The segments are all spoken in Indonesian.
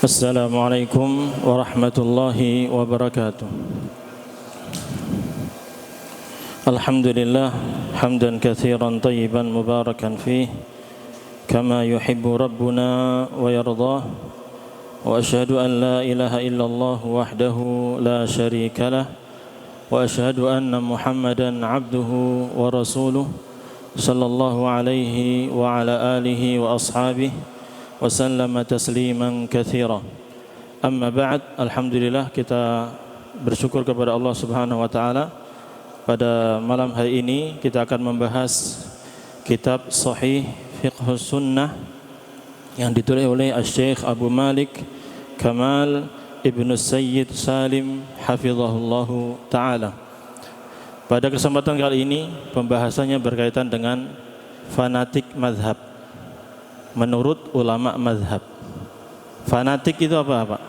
Assalamualaikum warahmatullahi wabarakatuh. Alhamdulillah hamdan katsiran tayyiban mubarakan fih kama yuhibbu rabbuna wa yardah, wa asyhadu an la ilaha illallah wahdahu la syarika lah, wa asyhadu anna Muhammadan abduhu wa rasuluh sallallahu alaihi wa ala alihi wa ashabihi wa sallama tasliman katsira. Amma ba'd, alhamdulillah kita bersyukur kepada Allah Subhanahu wa taala. Pada malam hari ini kita akan membahas kitab Sahih Fiqhus Sunnah yang ditulis oleh Asy-Syaikh Abu Malik Kamal Ibnu Sayyid Salim hafizahullahu taala. Pada kesempatan kali ini pembahasannya berkaitan dengan fanatik mazhab. Menurut ulama mazhab, fanatik itu apa Pak?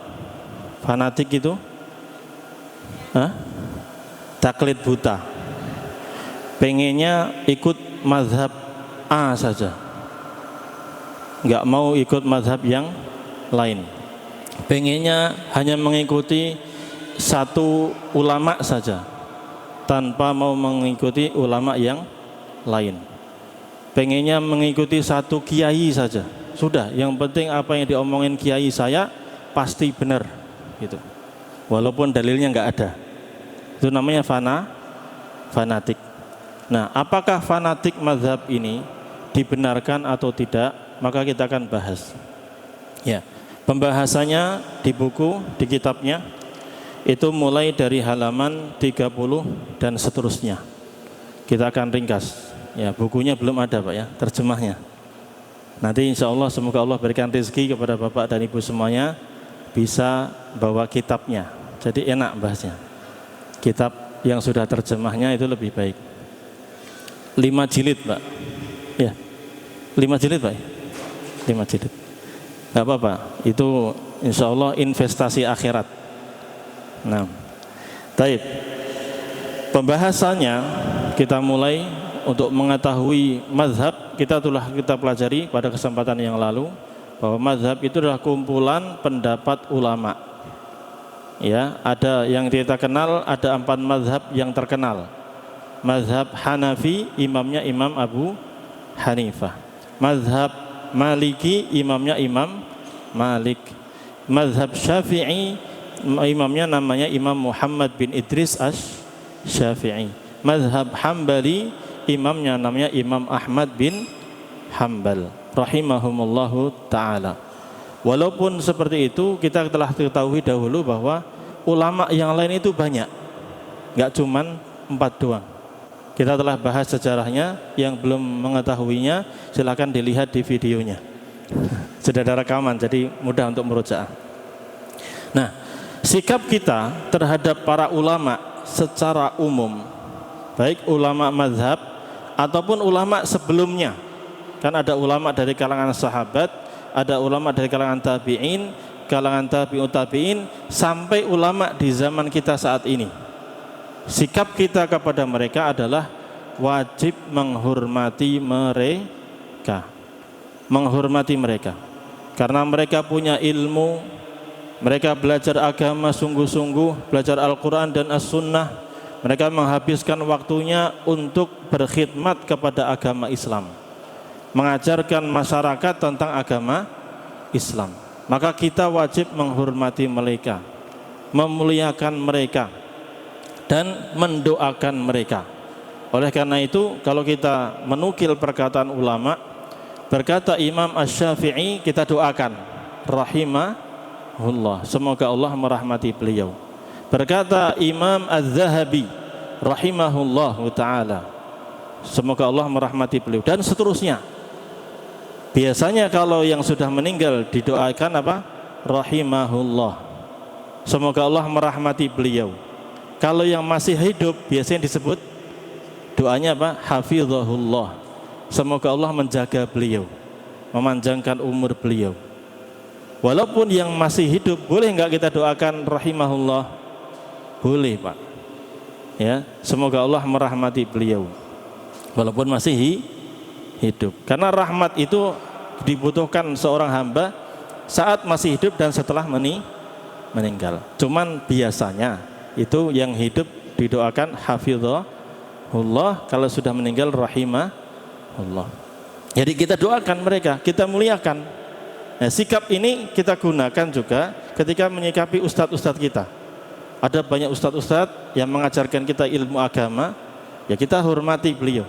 Fanatik itu taklid buta, pengennya ikut mazhab A saja, nggak mau ikut mazhab yang lain, pengennya hanya mengikuti satu ulama saja tanpa mau mengikuti ulama yang lain, pengennya mengikuti satu kiai saja, sudah yang penting apa yang diomongin kiai saya pasti benar gitu, walaupun dalilnya nggak ada. Itu namanya fanatik. Nah, apakah fanatik mazhab ini dibenarkan atau tidak? Maka kita akan bahas. Ya, pembahasannya di buku, di kitabnya itu mulai dari halaman 30 dan seterusnya. Kita akan ringkas. Ya, bukunya belum ada Pak ya, terjemahnya. Nanti insya Allah semoga Allah berikan rezeki kepada Bapak dan Ibu semuanya bisa bawa kitabnya. Jadi enak bahasnya. Kitab yang sudah terjemahnya itu lebih baik. 5 jilid Pak. Ya, 5 jilid Pak. 5 jilid. Gak apa-apa. Itu insya Allah investasi akhirat. Nah, baik. Pembahasannya kita mulai. Untuk mengetahui mazhab, kita pelajari pada kesempatan yang lalu bahwa mazhab itu adalah kumpulan pendapat ulama. Ya, ada yang kita kenal, ada 4 mazhab yang terkenal. Mazhab Hanafi, imamnya Imam Abu Hanifah. Mazhab Maliki, imamnya Imam Malik. Mazhab Syafi'i, imamnya namanya Imam Muhammad bin Idris Asy-Syafi'i. Mazhab Hambali, imamnya namanya Imam Ahmad bin Hambal rahimahumullahu ta'ala. Walaupun seperti itu, kita telah ketahui dahulu bahwa ulama yang lain itu banyak, nggak cuman 4 doang. Kita telah bahas sejarahnya. Yang belum mengetahuinya silakan dilihat di videonya. Sudah ada rekaman, jadi mudah untuk merujaah. Nah, sikap kita terhadap para ulama secara umum, baik ulama mazhab ataupun ulama sebelumnya, kan ada ulama dari kalangan sahabat, ada ulama dari kalangan tabi'in, kalangan tabi'ut tabi'in, sampai ulama di zaman kita saat ini. Sikap kita kepada mereka adalah wajib menghormati mereka. Menghormati mereka karena mereka punya ilmu, mereka belajar agama sungguh-sungguh, belajar Al-Quran dan As-Sunnah. Mereka menghabiskan waktunya untuk berkhidmat kepada agama Islam, mengajarkan masyarakat tentang agama Islam. Maka kita wajib menghormati mereka, memuliakan mereka, dan mendoakan mereka. Oleh karena itu, kalau kita menukil perkataan ulama, berkata Imam Asy-Syafi'i, kita doakan rahimahullah, semoga Allah merahmati beliau. Berkata Imam Az-Zahabi rahimahullahu ta'ala, semoga Allah merahmati beliau, dan seterusnya. Biasanya kalau yang sudah meninggal didoakan apa? Rahimahullah, semoga Allah merahmati beliau. Kalau yang masih hidup biasanya disebut doanya apa? Hafizahullah, semoga Allah menjaga beliau, memanjangkan umur beliau. Walaupun yang masih hidup, boleh enggak kita doakan rahimahullah? Boleh Pak. Ya, semoga Allah merahmati beliau walaupun masih hidup. Karena rahmat itu dibutuhkan seorang hamba saat masih hidup dan setelah meninggal. Cuman biasanya itu yang hidup didoakan hafizahullah, kalau sudah meninggal rahimahullah. Jadi kita doakan mereka, kita muliakan. Nah, sikap ini kita gunakan juga ketika menyikapi ustadz-ustadz kita. Ada banyak ustadz-ustadz yang mengajarkan kita ilmu agama, ya kita hormati beliau,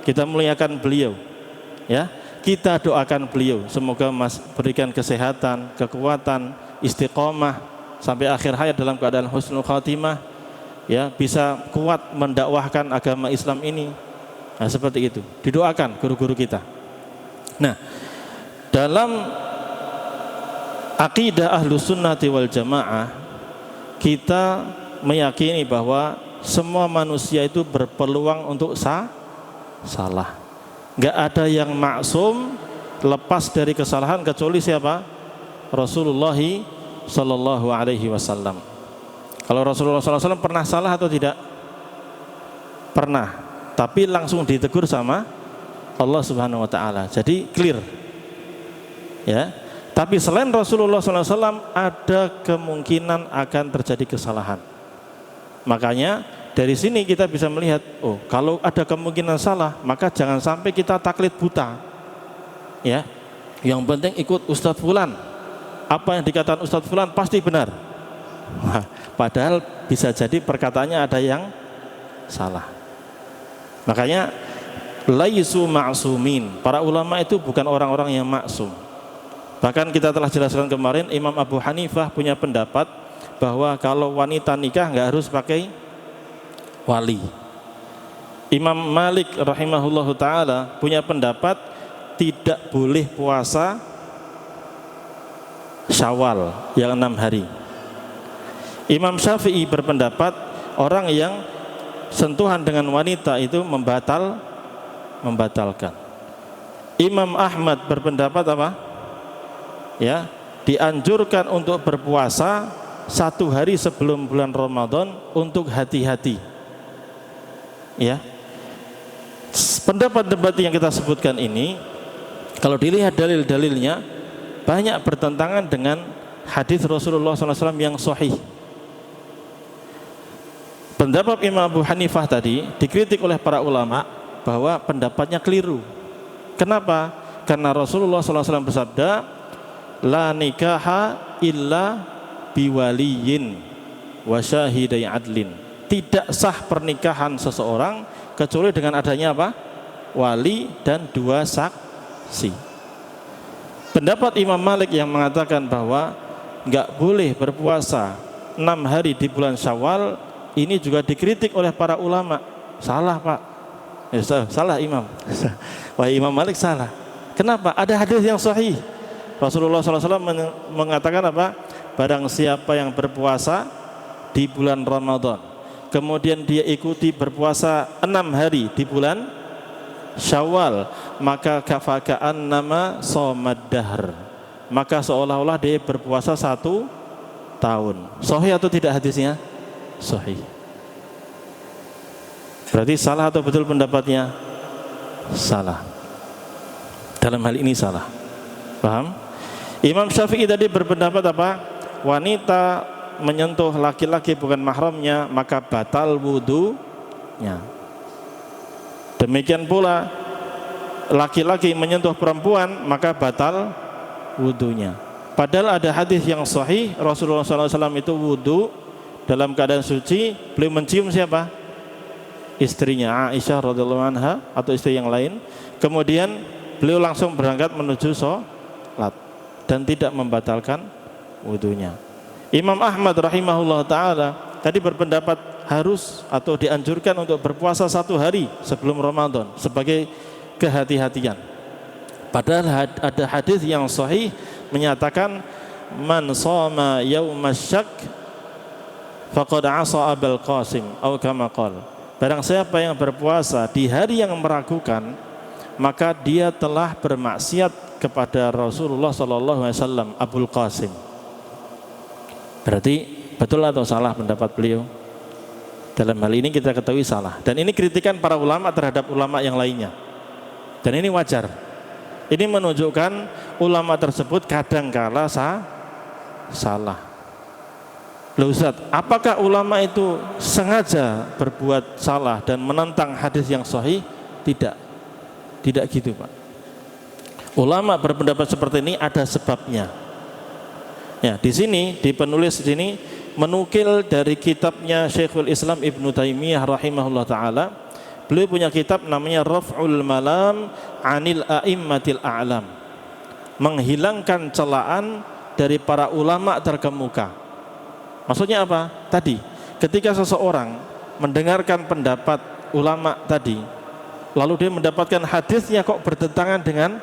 kita muliakan beliau, ya kita doakan beliau, semoga berikan kesehatan, kekuatan, istiqomah sampai akhir hayat dalam keadaan husnul khatimah, ya bisa kuat mendakwahkan agama Islam ini. Nah, seperti itu didoakan guru-guru kita. Nah, dalam akidah Ahlus Sunnati wal Jamaah, kita meyakini bahwa semua manusia itu berpeluang untuk salah. Nggak ada yang maksum lepas dari kesalahan kecuali siapa? Rasulullah Sallallahu Alaihi Wasallam. Kalau Rasulullah Sallallahu Alaihi Wasallam pernah salah atau tidak? Pernah, tapi langsung ditegur sama Allah Subhanahu Wa Taala. Jadi clear, ya. Tapi selain Rasulullah Sallallahu Alaihi Wasallam ada kemungkinan akan terjadi kesalahan. Makanya dari sini kita bisa melihat, oh kalau ada kemungkinan salah, maka jangan sampai kita taklid buta, ya. Yang penting ikut Ustadz Fulan, apa yang dikatakan Ustadz Fulan pasti benar. Wah, padahal bisa jadi perkataannya ada yang salah. Makanya laisu ma'sumin, para ulama itu bukan orang-orang yang maksum. Bahkan kita telah jelaskan kemarin, Imam Abu Hanifah punya pendapat bahwa kalau wanita nikah nggak harus pakai wali. Imam Malik rahimahullahu taala punya pendapat tidak boleh puasa Syawal yang 6 hari. Imam Syafi'i berpendapat orang yang sentuhan dengan wanita itu membatalkan. Imam Ahmad berpendapat apa? Ya, dianjurkan untuk berpuasa 1 hari sebelum bulan Ramadan untuk hati-hati. Ya, pendapat-pendapat yang kita sebutkan ini, kalau dilihat dalil-dalilnya, banyak bertentangan dengan hadis Rasulullah SAW yang sahih. Pendapat Imam Abu Hanifah tadi dikritik oleh para ulama bahwa pendapatnya keliru. Kenapa? Karena Rasulullah SAW bersabda, la nikaha illa biwaliyin wa syahidai adlin. Tidak sah pernikahan seseorang kecuali dengan adanya apa? Wali dan 2 saksi. Pendapat Imam Malik yang mengatakan bahwa enggak boleh berpuasa 6 hari di bulan Syawal, ini juga dikritik oleh para ulama. Salah, Pak. Salah Imam. Wah, Imam Malik salah. Kenapa? Ada hadis yang sahih. Rasulullah SAW mengatakan apa? Barang siapa yang berpuasa di bulan Ramadan, kemudian dia ikuti berpuasa 6 hari di bulan Syawal, maka kafakaan nama somad dahr, maka seolah-olah dia berpuasa 1 tahun. Sahih atau tidak hadisnya? Sahih. Berarti salah atau betul pendapatnya? Salah. Dalam hal ini salah. Paham? Imam Syafi'i tadi berpendapat apa? Wanita menyentuh laki-laki bukan mahramnya maka batal wudunya. Demikian pula laki-laki menyentuh perempuan maka batal wudunya. Padahal ada hadis yang sahih, Rasulullah SAW itu wudu dalam keadaan suci, beliau mencium siapa? Istrinya Aisyah radhiyallahu anha atau istri yang lain. Kemudian beliau langsung berangkat menuju sholat dan tidak membatalkan wudunya. Imam Ahmad rahimahullah ta'ala tadi berpendapat harus atau dianjurkan untuk berpuasa 1 hari sebelum Ramadan sebagai kehati-hatian. Padahal ada hadis yang sahih menyatakan man shoma yaumasyak faqad asa Abul Qasim atau kama qala. Barang siapa yang berpuasa di hari yang meragukan, maka dia telah bermaksiat kepada Rasulullah SAW, Abul Qasim. Berarti betul atau salah pendapat beliau? Dalam hal ini kita ketahui salah. Dan ini kritikan para ulama terhadap ulama yang lainnya. Dan ini wajar. Ini menunjukkan ulama tersebut kadangkala salah. Loh Ustaz, apakah ulama itu sengaja berbuat salah dan menentang hadis yang sahih? Tidak. Tidak gitu, Pak. Ulama berpendapat seperti ini ada sebabnya. Ya, di sini di penulis sini menukil dari kitabnya Syekhul Islam Ibnu Taimiyah rahimahullah taala. Beliau punya kitab namanya Raf'ul Malam 'anil A'immatil A'lam. Menghilangkan celaan dari para ulama terkemuka. Maksudnya apa? Tadi, ketika seseorang mendengarkan pendapat ulama tadi, lalu dia mendapatkan hadisnya kok bertentangan dengan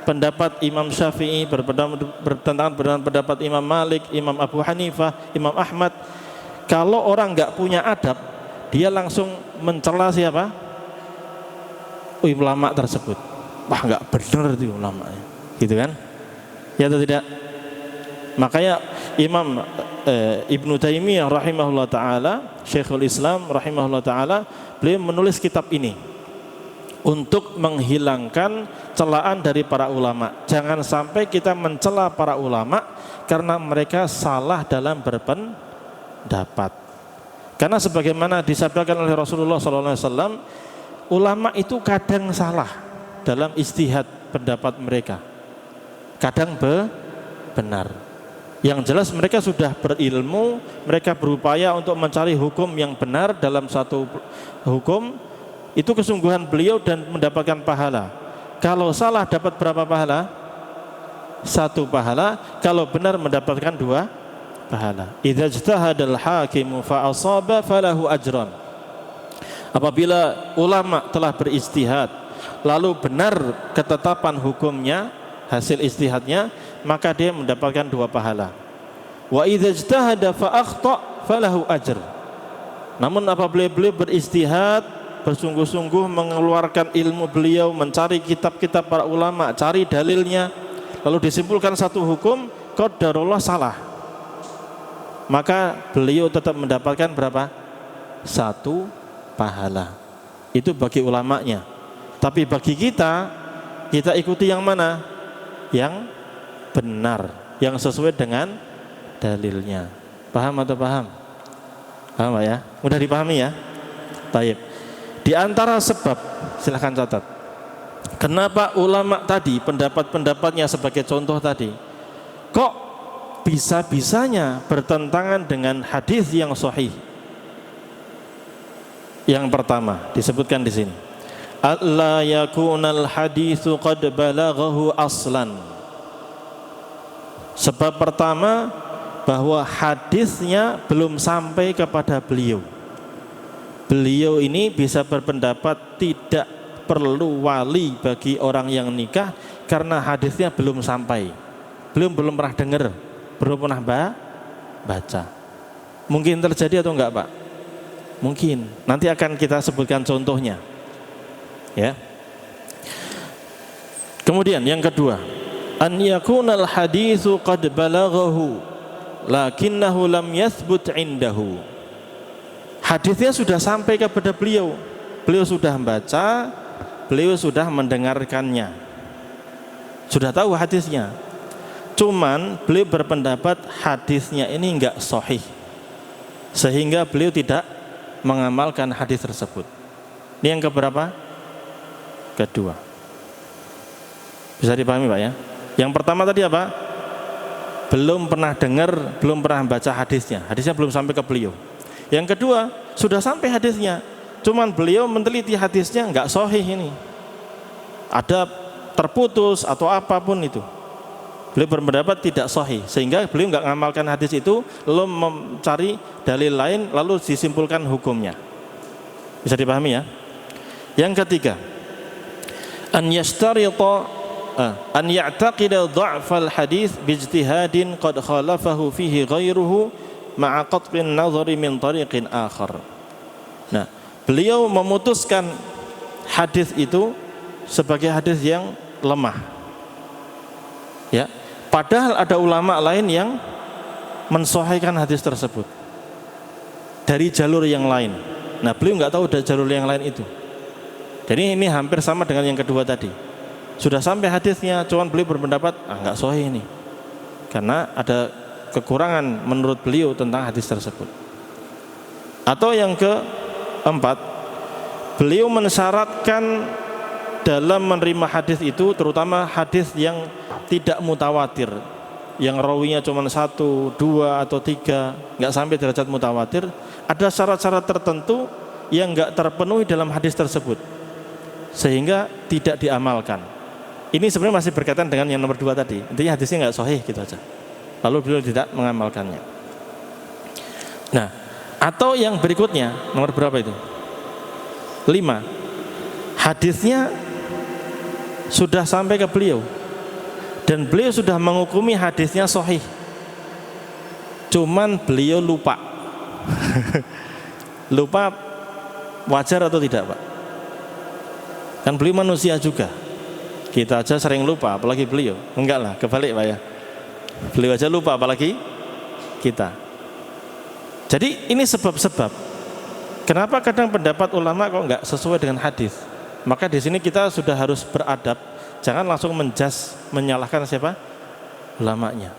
pendapat Imam Syafi'i, bertentangan dengan pendapat Imam Malik, Imam Abu Hanifah, Imam Ahmad. Kalau orang nggak punya adab, dia langsung mencela siapa? Ulama tersebut. Wah, nggak benar itu ulamanya, gitu kan? Ya atau tidak? Makanya Imam Ibnu Taimiyah rahimahullah taala, Syekhul Islam rahimahullah taala, beliau menulis kitab ini untuk menghilangkan celaan dari para ulama. Jangan sampai kita mencela para ulama karena mereka salah dalam berpendapat. Karena sebagaimana disabdakan oleh Rasulullah SAW, ulama itu kadang salah dalam ijtihad pendapat mereka, kadang benar. Yang jelas mereka sudah berilmu, mereka berupaya untuk mencari hukum yang benar dalam satu hukum. Itu kesungguhan beliau dan mendapatkan pahala. Kalau salah dapat berapa pahala? 1 pahala. Kalau benar mendapatkan 2 pahala. Idza ijtahadal hakimu fa asaba falahu ajran. Apabila ulama telah berijtihad lalu benar ketetapan hukumnya, hasil ijtihadnya, maka dia mendapatkan 2 pahala. Wa idza ijtahada fa akhta falahu ajr. Namun apabila beliau berijtihad, bersungguh-sungguh mengeluarkan ilmu beliau, mencari kitab-kitab para ulama, cari dalilnya, lalu disimpulkan satu hukum, qadarullah salah, maka beliau tetap mendapatkan berapa? 1 pahala. Itu bagi ulamanya. Tapi bagi kita ikuti yang mana? Yang benar, yang sesuai dengan dalilnya. Paham atau paham? Paham ya? Mudah dipahami ya? Baik. Di antara sebab, silahkan catat, kenapa ulama tadi pendapat-pendapatnya sebagai contoh tadi kok bisa-bisanya bertentangan dengan hadis yang sahih? Yang pertama disebutkan di sini, alla yakunal haditsu qad balaghahu aslan. Sebab pertama, bahwa hadisnya belum sampai kepada beliau. Beliau ini bisa berpendapat tidak perlu wali bagi orang yang nikah karena hadisnya belum sampai. Belum pernah dengar, belum pernah baca. Mungkin terjadi atau enggak, Pak? Mungkin. Nanti akan kita sebutkan contohnya. Ya. Kemudian yang kedua, an yakunal haditsu qad balaghahu lakinnahu lam yathbut indahu. Hadisnya sudah sampai kepada beliau. Beliau sudah membaca, beliau sudah mendengarkannya, sudah tahu hadisnya. Cuman beliau berpendapat hadisnya ini enggak sahih, sehingga beliau tidak mengamalkan hadis tersebut. Ini yang keberapa? Kedua. Bisa dipahami, Pak ya? Yang pertama tadi apa? Belum pernah dengar, belum pernah baca hadisnya. Hadisnya belum sampai ke beliau. Yang kedua, sudah sampai hadisnya, cuman beliau meneliti hadisnya enggak sahih ini, ada terputus atau apapun itu. Beliau berpendapat tidak sahih, sehingga beliau enggak mengamalkan hadis itu, lalu mencari dalil lain, lalu disimpulkan hukumnya. Bisa dipahami ya? Yang ketiga, an yashtarita an ya'taqida dha'fal hadis bijtihadin qad khalafahu fihi ghairuhu ma'a qat'in nazari min tariqin akhar. Nah, beliau memutuskan hadis itu sebagai hadis yang lemah. Ya, padahal ada ulama lain yang mensahihkan hadis tersebut dari jalur yang lain. Nah, beliau nggak tahu dari jalur yang lain itu. Jadi ini hampir sama dengan yang kedua tadi. sudah sampai hadisnya, cuman beliau berpendapat nggak sahih ini, karena ada kekurangan menurut beliau tentang hadis tersebut. Atau yang keempat, beliau mensyaratkan dalam menerima hadis itu, terutama hadis yang tidak mutawatir, yang rawinya cuma 1, 2 atau 3, nggak sampai derajat mutawatir, ada syarat-syarat tertentu yang nggak terpenuhi dalam hadis tersebut, sehingga tidak diamalkan. Ini sebenarnya masih berkaitan dengan yang nomor 2 tadi. Intinya hadisnya nggak sahih gitu aja. Lalu beliau tidak mengamalkannya. Nah, atau yang berikutnya, nomor berapa itu? 5. Hadisnya sudah sampai ke beliau dan beliau sudah menghukumi hadisnya sahih. Cuman beliau lupa. Lupa wajar atau tidak, Pak? Kan beliau manusia juga. Kita aja sering lupa, apalagi beliau. Enggak lah, kebalik Pak ya. Beliau aja lupa, apalagi kita. Jadi ini sebab-sebab kenapa kadang pendapat ulama kok enggak sesuai dengan hadis. Maka di sini kita sudah harus beradab, jangan langsung menjas, menyalahkan siapa? Ulamanya.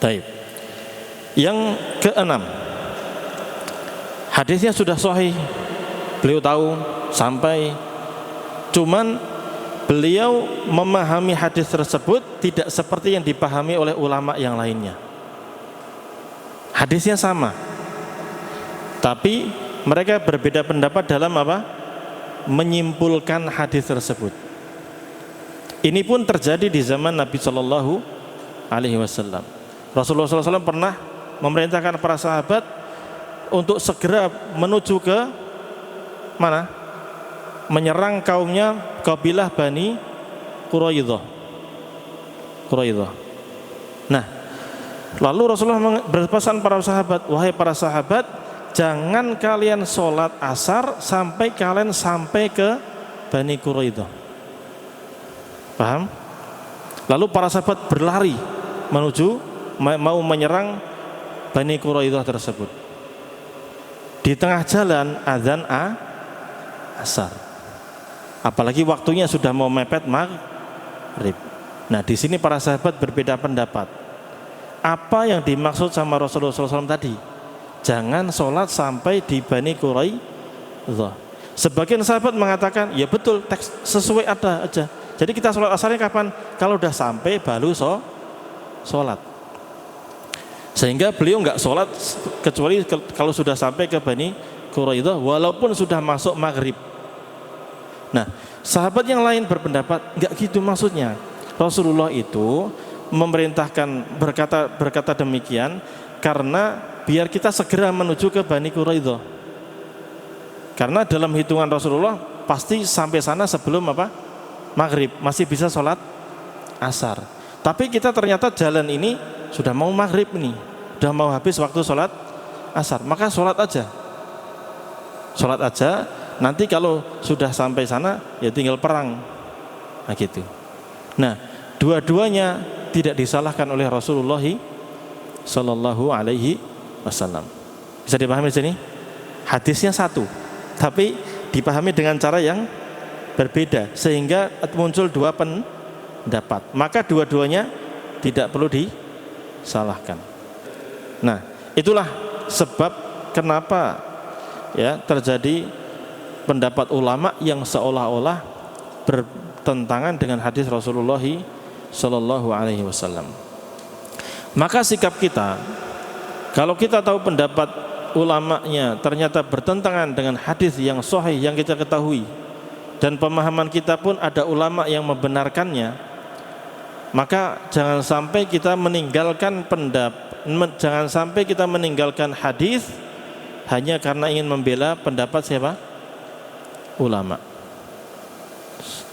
Baik. Yang keenam, hadisnya sudah sahih, beliau tahu sampai, cuman beliau memahami hadis tersebut tidak seperti yang dipahami oleh ulama yang lainnya. Hadisnya sama, tapi mereka berbeda pendapat dalam apa? Menyimpulkan hadis tersebut. Ini pun terjadi di zaman Nabi Shallallahu Alaihi Wasallam. Rasulullah SAW pernah memerintahkan para sahabat untuk segera menuju ke mana? Menyerang kaumnya, kabilah Bani Quraidah. Nah, lalu Rasulullah berpesan para sahabat, wahai para sahabat, jangan kalian sholat asar sampai kalian sampai ke Bani Quraidah. Paham? Lalu para sahabat berlari menuju mau menyerang Bani Quraidah tersebut. Di tengah jalan azan asar. Apalagi waktunya sudah mau mepet maghrib. Nah, di sini para sahabat berbeda pendapat. Apa yang dimaksud sama Rasulullah SAW tadi? Jangan sholat sampai di Bani Quraidah. Sebagian sahabat mengatakan, ya betul, teks sesuai ada aja. Jadi kita sholat asarnya kapan? Kalau udah sampai baru sholat. Sehingga beliau nggak sholat kecuali kalau sudah sampai ke Bani Quraidah, walaupun sudah masuk maghrib. Nah, sahabat yang lain berpendapat nggak gitu maksudnya. Rasulullah itu memerintahkan berkata demikian karena biar kita segera menuju ke Bani Quraidah. Karena dalam hitungan Rasulullah pasti sampai sana sebelum apa? Maghrib, masih bisa sholat asar. Tapi kita ternyata jalan ini sudah mau maghrib nih, sudah mau habis waktu sholat asar. Maka sholat aja. Nanti kalau sudah sampai sana ya tinggal perang. Nah gitu. Nah, dua-duanya tidak disalahkan oleh Rasulullah Sallallahu Alaihi Wasallam. Bisa dipahami di sini? Hadisnya satu, tapi dipahami dengan cara yang berbeda sehingga muncul dua pendapat. Maka dua-duanya tidak perlu disalahkan. Nah, itulah sebab kenapa ya terjadi pendapat ulama yang seolah-olah bertentangan dengan hadis Rasulullah Sallallahu Alaihi Wasallam. Maka sikap kita, kalau kita tahu pendapat ulamanya ternyata bertentangan dengan hadis yang sahih yang kita ketahui, dan pemahaman kita pun ada ulama yang membenarkannya, maka jangan sampai kita meninggalkan hadis hanya karena ingin membela pendapat siapa? Ulama.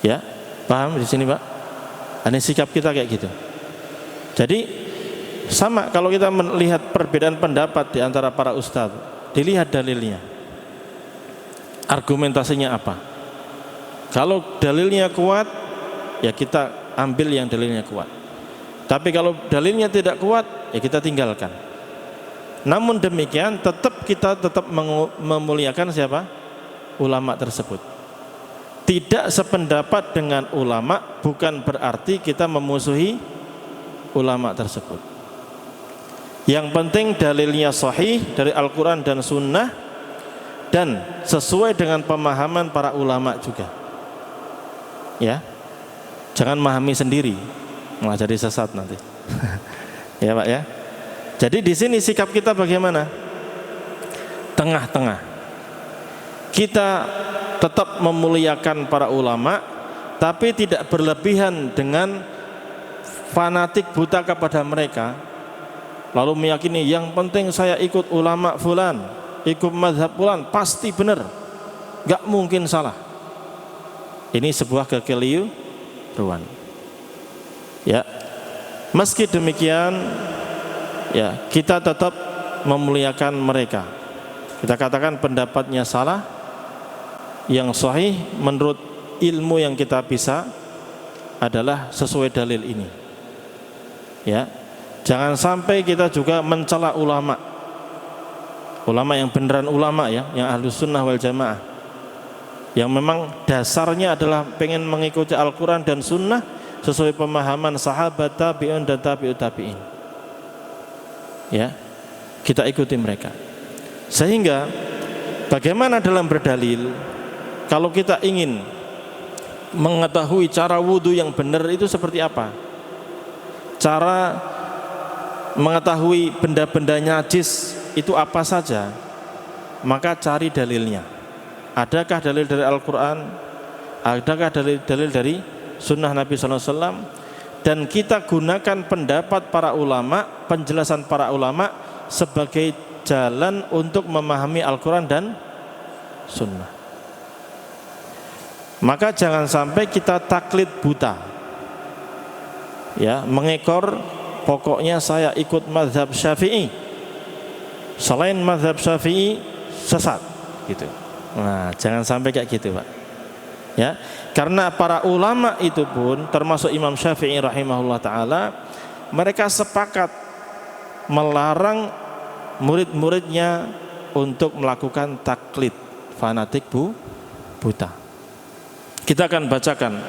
Ya, paham di sini, Pak? Ini sikap kita kayak gitu. Jadi sama kalau kita melihat perbedaan pendapat di antara para ustadz, dilihat dalilnya, argumentasinya apa. Kalau dalilnya kuat, ya kita ambil yang dalilnya kuat. Tapi kalau dalilnya tidak kuat, ya kita tinggalkan. Namun demikian kita tetap memuliakan siapa? Ulama tersebut. Tidak sependapat dengan ulama bukan berarti kita memusuhi ulama tersebut. Yang penting dalilnya sahih dari Al-Quran dan Sunnah, dan sesuai dengan pemahaman para ulama juga. Ya, jangan memahami sendiri, malah jadi sesat nanti. Ya Pak ya. Jadi di sini sikap kita bagaimana? Tengah-tengah. Kita tetap memuliakan para ulama, tapi tidak berlebihan dengan fanatik buta kepada mereka, lalu meyakini yang penting saya ikut ulama fulan, ikut mazhab fulan pasti benar, gak mungkin salah. Ini sebuah kekeliruan. Ya, meski demikian, ya kita tetap memuliakan mereka. Kita katakan pendapatnya salah, yang sahih menurut ilmu yang kita bisa adalah sesuai dalil ini. Ya, jangan sampai kita juga mencela ulama yang beneran ulama ya, yang ahlus sunnah wal jamaah, yang memang dasarnya adalah pengen mengikuti Al-Quran dan Sunnah sesuai pemahaman sahabat, tabi'un dan tabi'ut tabi'in. Ya, kita ikuti mereka. Sehingga bagaimana dalam berdalil? Kalau kita ingin mengetahui cara wudhu yang benar itu seperti apa, cara mengetahui benda-benda najis itu apa saja, maka cari dalilnya. Adakah dalil dari Al-Quran? Adakah dalil dari Sunnah Nabi SAW? Dan kita gunakan pendapat para ulama, penjelasan para ulama sebagai jalan untuk memahami Al-Quran dan Sunnah. Maka jangan sampai kita taklid buta, ya, mengekor, pokoknya saya ikut mazhab Syafi'i, selain mazhab Syafi'i sesat gitu. Nah, jangan sampai kayak gitu Pak. Ya, karena para ulama itu pun termasuk Imam Syafi'i rahimahullah ta'ala, mereka sepakat melarang murid-muridnya untuk melakukan taklid fanatik buta. Kita akan bacakan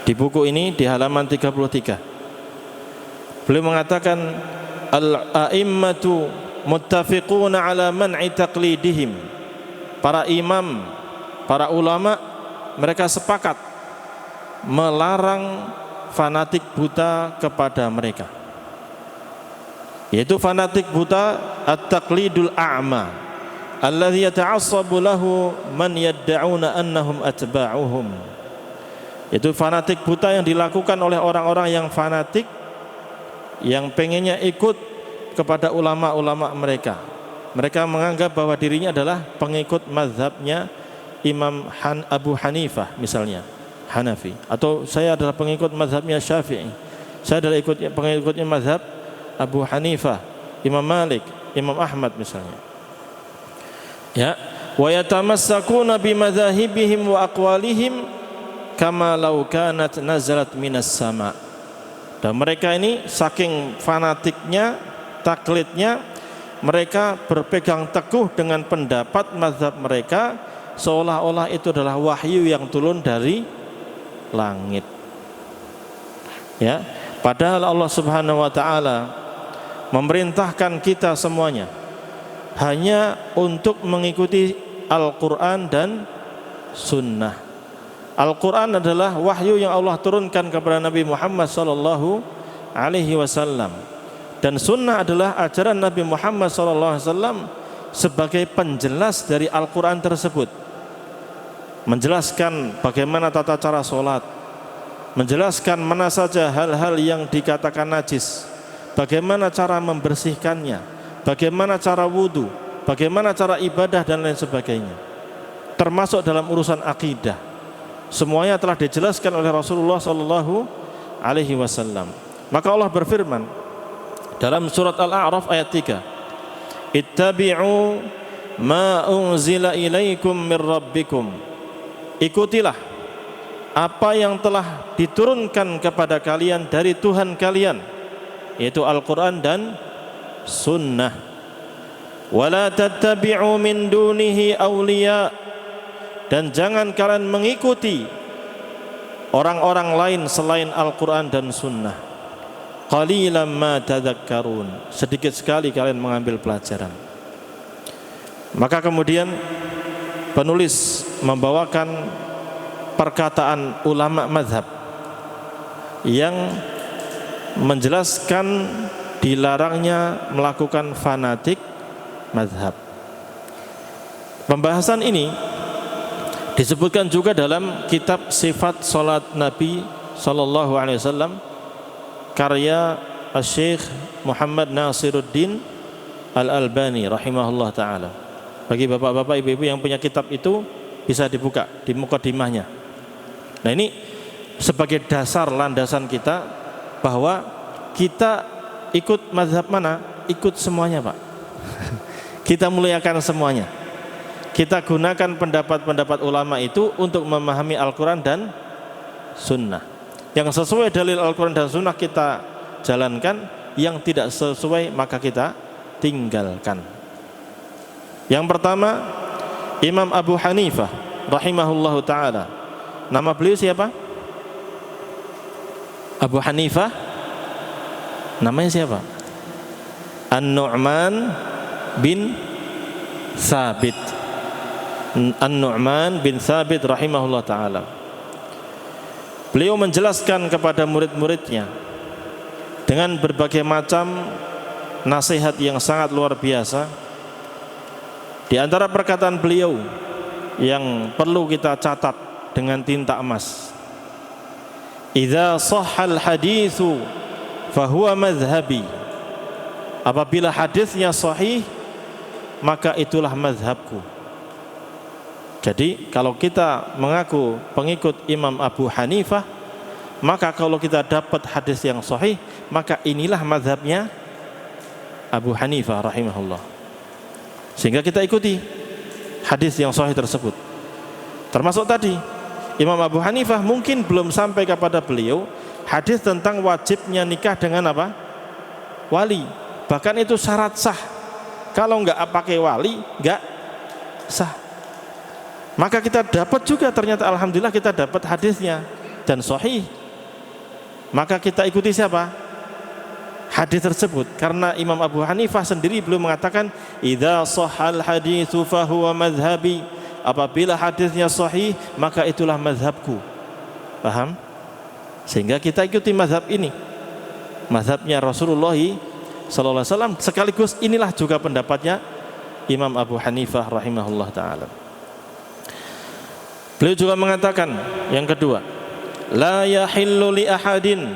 di buku ini di halaman 33. Beliau mengatakan al-a'immatu muttafiquna ala man'i taqlidihim. Para imam, para ulama, mereka sepakat melarang fanatik buta kepada mereka. Yaitu fanatik buta at-taqlidul a'ma alladhi yata'assabu lahu man yadda'una annahum atba'uhum. Itu fanatik buta yang dilakukan oleh orang-orang yang fanatik, yang pengennya ikut kepada ulama-ulama mereka. Mereka menganggap bahwa dirinya adalah pengikut mazhabnya Imam Abu Hanifah misalnya, Hanafi, atau saya adalah pengikut mazhabnya Syafi'i, saya adalah pengikutnya mazhab Abu Hanifah, Imam Malik, Imam Ahmad misalnya. Ya, wa yatamassakuna bimadzahibihim wa aqwalihim kama law kanat nazalat minas sama. Dan mereka ini saking fanatiknya, taklidnya, mereka berpegang teguh dengan pendapat mazhab mereka seolah-olah itu adalah wahyu yang turun dari langit. Ya, padahal Allah Subhanahu wa taala memerintahkan kita semuanya hanya untuk mengikuti Al-Quran dan Sunnah. Al-Quran adalah wahyu yang Allah turunkan kepada Nabi Muhammad SAW, dan Sunnah adalah ajaran Nabi Muhammad SAW sebagai penjelas dari Al-Quran tersebut, menjelaskan bagaimana tata cara sholat, menjelaskan mana saja hal-hal yang dikatakan najis, bagaimana cara membersihkannya, bagaimana cara wudhu, bagaimana cara ibadah dan lain sebagainya, termasuk dalam urusan akidah. Semuanya telah dijelaskan oleh Rasulullah SAW. Maka Allah berfirman dalam surat Al-A'raf ayat 3, ittabi'u ma unzila ilaikum mir rabbikum. Ikutilah apa yang telah diturunkan kepada kalian dari Tuhan kalian, yaitu Al-Quran dan Sunnah. Wala tattabi'u min dunihi awliya, dan jangan kalian mengikuti orang-orang lain selain Al-Quran dan Sunnah. Qalilan ma tadhakkarun, sedikit sekali kalian mengambil pelajaran. Maka kemudian penulis membawakan perkataan ulama mazhab yang menjelaskan dilarangnya melakukan fanatik mazhab. Pembahasan ini disebutkan juga dalam kitab Sifat Salat Nabi sallallahu alaihi wasallam karya Syekh Muhammad Nasiruddin Al-Albani rahimahullah taala. Bagi bapak-bapak, ibu-ibu yang punya kitab itu bisa dibuka di mukadimahnya. Nah, ini sebagai dasar landasan kita bahwa kita ikut mazhab mana? Ikut semuanya, Pak. Kita muliakan semuanya. Kita gunakan pendapat-pendapat ulama itu untuk memahami Al-Quran dan Sunnah. Yang sesuai dalil Al-Quran dan Sunnah kita jalankan, yang tidak sesuai maka kita tinggalkan. Yang pertama, Imam Abu Hanifah rahimahullahu ta'ala. Nama beliau siapa? Abu Hanifah. Namanya siapa? An-Nu'man bin Thabit. An-Nu'man bin Thabit rahimahullah ta'ala. Beliau menjelaskan kepada murid-muridnya dengan berbagai macam nasihat yang sangat luar biasa. Di antara perkataan beliau yang perlu kita catat dengan tinta emas, idza shahhal haditsu fahuwa madhhabi. Apabila hadisnya sahih, maka itulah mazhabku. Jadi kalau kita mengaku pengikut Imam Abu Hanifah, maka kalau kita dapat hadis yang sahih, maka inilah mazhabnya Abu Hanifah rahimahullah. Sehingga kita ikuti hadis yang sahih tersebut. Termasuk tadi Imam Abu Hanifah mungkin belum sampai kepada beliau hadis tentang wajibnya nikah dengan apa? Wali. Bahkan itu syarat sah. Kalau enggak pakai wali, enggak sah. Maka kita dapat juga, ternyata alhamdulillah kita dapat hadisnya dan sahih. Maka kita ikuti siapa? Hadis tersebut. Karena Imam Abu Hanifah sendiri belum mengatakan idza shahhal haditsu fa huwa madhhabi. Apabila hadisnya sahih, maka itulah mazhabku. Paham? Sehingga kita ikuti mazhab ini, mazhabnya Rasulullah sallallahu alaihi wasallam. Sekaligus inilah juga pendapatnya Imam Abu Hanifah rahimahullah taala. Beliau juga mengatakan yang kedua, la yahillu li ahadin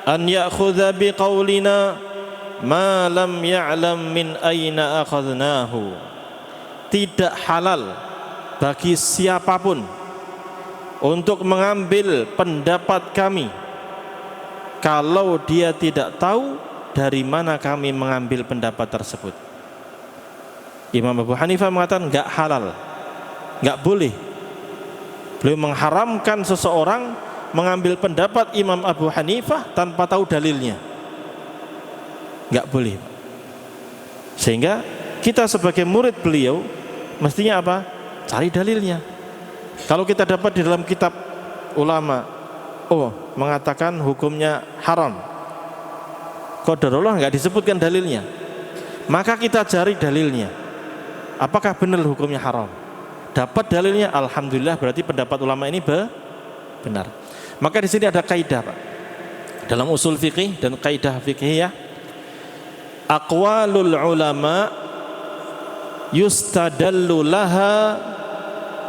an ya'khudha bi qaulina ma lam ya'lam min aina akhadnahu. Tidak halal bagi siapapun untuk mengambil pendapat kami kalau dia tidak tahu dari mana kami mengambil pendapat tersebut. Imam Abu Hanifah mengatakan enggak halal, enggak boleh. Beliau mengharamkan seseorang mengambil pendapat Imam Abu Hanifah tanpa tahu dalilnya. Enggak boleh. Sehingga kita sebagai murid beliau mestinya apa? Cari dalilnya. Kalau kita dapat di dalam kitab ulama, oh mengatakan hukumnya haram, qadarullah enggak disebutkan dalilnya, maka kita cari dalilnya. Apakah benar hukumnya haram? Dapat dalilnya, alhamdulillah, berarti pendapat ulama ini benar. Maka di sini ada kaidah, Pak. Dalam usul fikih dan kaidah fikihiyah, aqwalul ulama yustadallu laha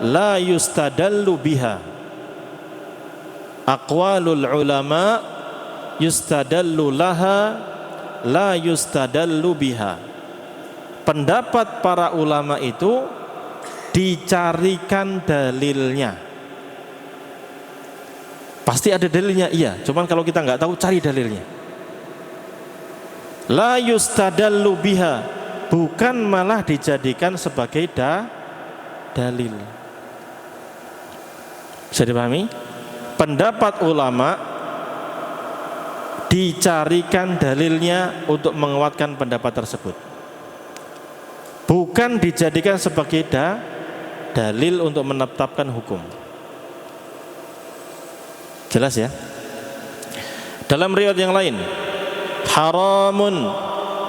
la yustadallu biha. Aqwalul ulama yustadallu laha la yustadallu biha. Pendapat para ulama itu dicarikan dalilnya. Pasti ada dalilnya, iya. Cuman kalau kita nggak tahu, cari dalilnya. La yustadallu biha, bukan malah dijadikan sebagai dalil. Bisa dipahami? Pendapat ulama dicarikan dalilnya untuk menguatkan pendapat tersebut, bukan dijadikan sebagai dalil untuk menetapkan hukum. Jelas ya? Dalam riwayat yang lain, haramun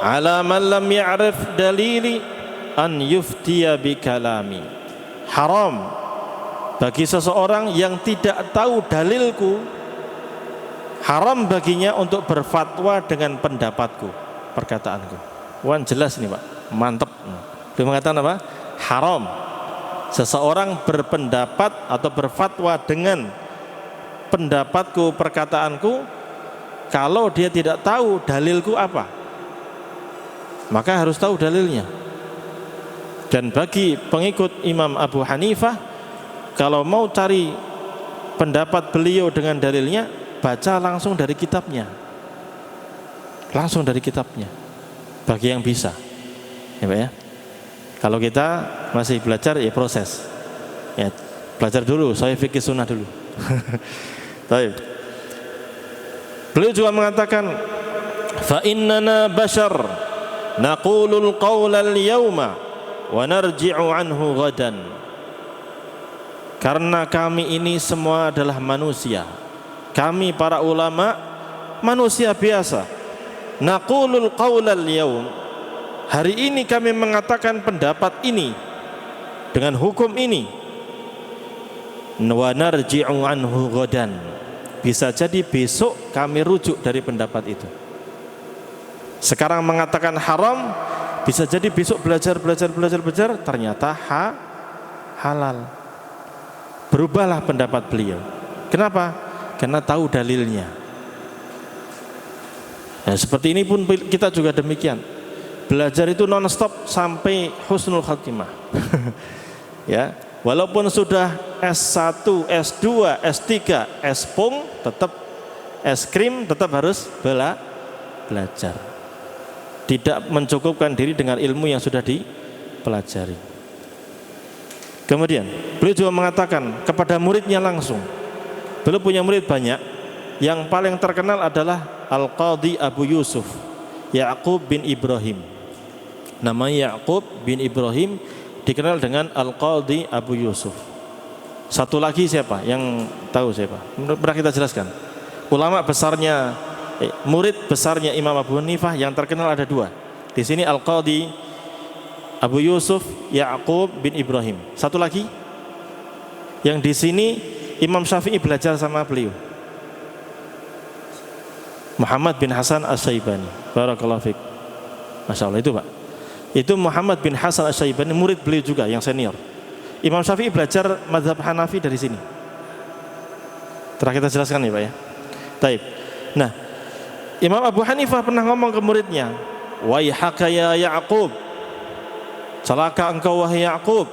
ala man lam ya'rif dalili an yuftiya bi kalami. Haram bagi seseorang yang tidak tahu dalilku, haram baginya untuk berfatwa dengan pendapatku, perkataanku. Wan jelas nih Pak, mantap. Dia mengatakan apa? Haram seseorang berpendapat atau berfatwa dengan pendapatku, perkataanku, kalau dia tidak tahu dalilku apa, maka harus tahu dalilnya. Dan bagi pengikut Imam Abu Hanifah, kalau mau cari pendapat beliau dengan dalilnya, baca langsung dari kitabnya. Langsung dari kitabnya. Bagi yang bisa. Ya Pak ya. Kalau kita masih belajar ya proses. Ya, belajar dulu, saya fikih sunnah dulu. Baik. Beliau juga mengatakan, fa innana bashar naqulul qawla al-yawma wa narji'u anhu ghadan. Karena kami ini semua adalah manusia. Kami para ulama manusia biasa. Naqulul qawla al-yawm. Hari ini kami mengatakan pendapat ini dengan hukum ini. Wa narji'u anhu ghadan. Bisa jadi besok kami rujuk dari pendapat itu. Sekarang mengatakan haram, bisa jadi besok belajar ternyata halal. Berubahlah pendapat beliau. Kenapa? Karena tahu dalilnya. Nah, seperti ini pun kita juga demikian. Belajar itu non-stop sampai husnul khatimah. Ya, walaupun sudah S1, S2, S3, S-Pung, tetap es krim tetap harus belajar. Tidak mencukupkan diri dengan ilmu yang sudah dipelajari. Kemudian beliau juga mengatakan kepada muridnya langsung. Beliau punya murid banyak. Yang paling terkenal adalah Al-Qadhi Abu Yusuf Ya'qub bin Ibrahim. Namanya Ya'qub bin Ibrahim, dikenal dengan Al-Qadhi Abu Yusuf. Satu lagi siapa? Yang tahu siapa? Pernah kita jelaskan. Ulama besarnya, murid besarnya Imam Abu Hanifah yang terkenal ada dua. Di sini Al-Qadhi Abu Yusuf Ya'qub bin Ibrahim. Satu lagi yang di sini Imam Syafi'i belajar sama beliau, Muhammad bin Hasan Asy-Syaibani. Barakallahu fiik. Masya Allah, itu Pak. Itu Muhammad bin Hasan Asy-Syaibani, murid beliau juga yang senior. Imam Syafi'i belajar mazhab Hanafi dari sini. Telah kita jelaskan ya Pak ya. Taib. Nah, Imam Abu Hanifah pernah ngomong ke muridnya, "Waihaka ya Ya'qub, celaka engkau wahai Ya'qub,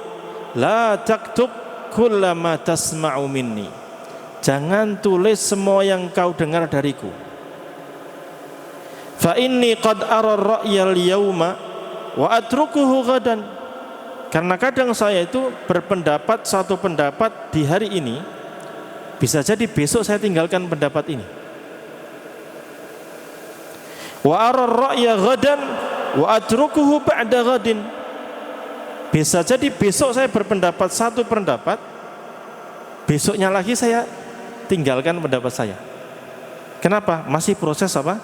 la taktub kullama tasma'u minni." Jangan tulis semua yang kau dengar dariku. Fa inni qad ara ar-ra'yal yawma wa atrukuhu ghadan. Karena kadang saya itu berpendapat satu pendapat di hari ini, bisa jadi besok saya tinggalkan pendapat ini. Wa ara ar-ra'ya ghadan wa atrukuhu ba'da ghadin. Bisa jadi besok saya berpendapat satu pendapat, besoknya lagi saya tinggalkan pendapat saya. Kenapa? Masih proses apa?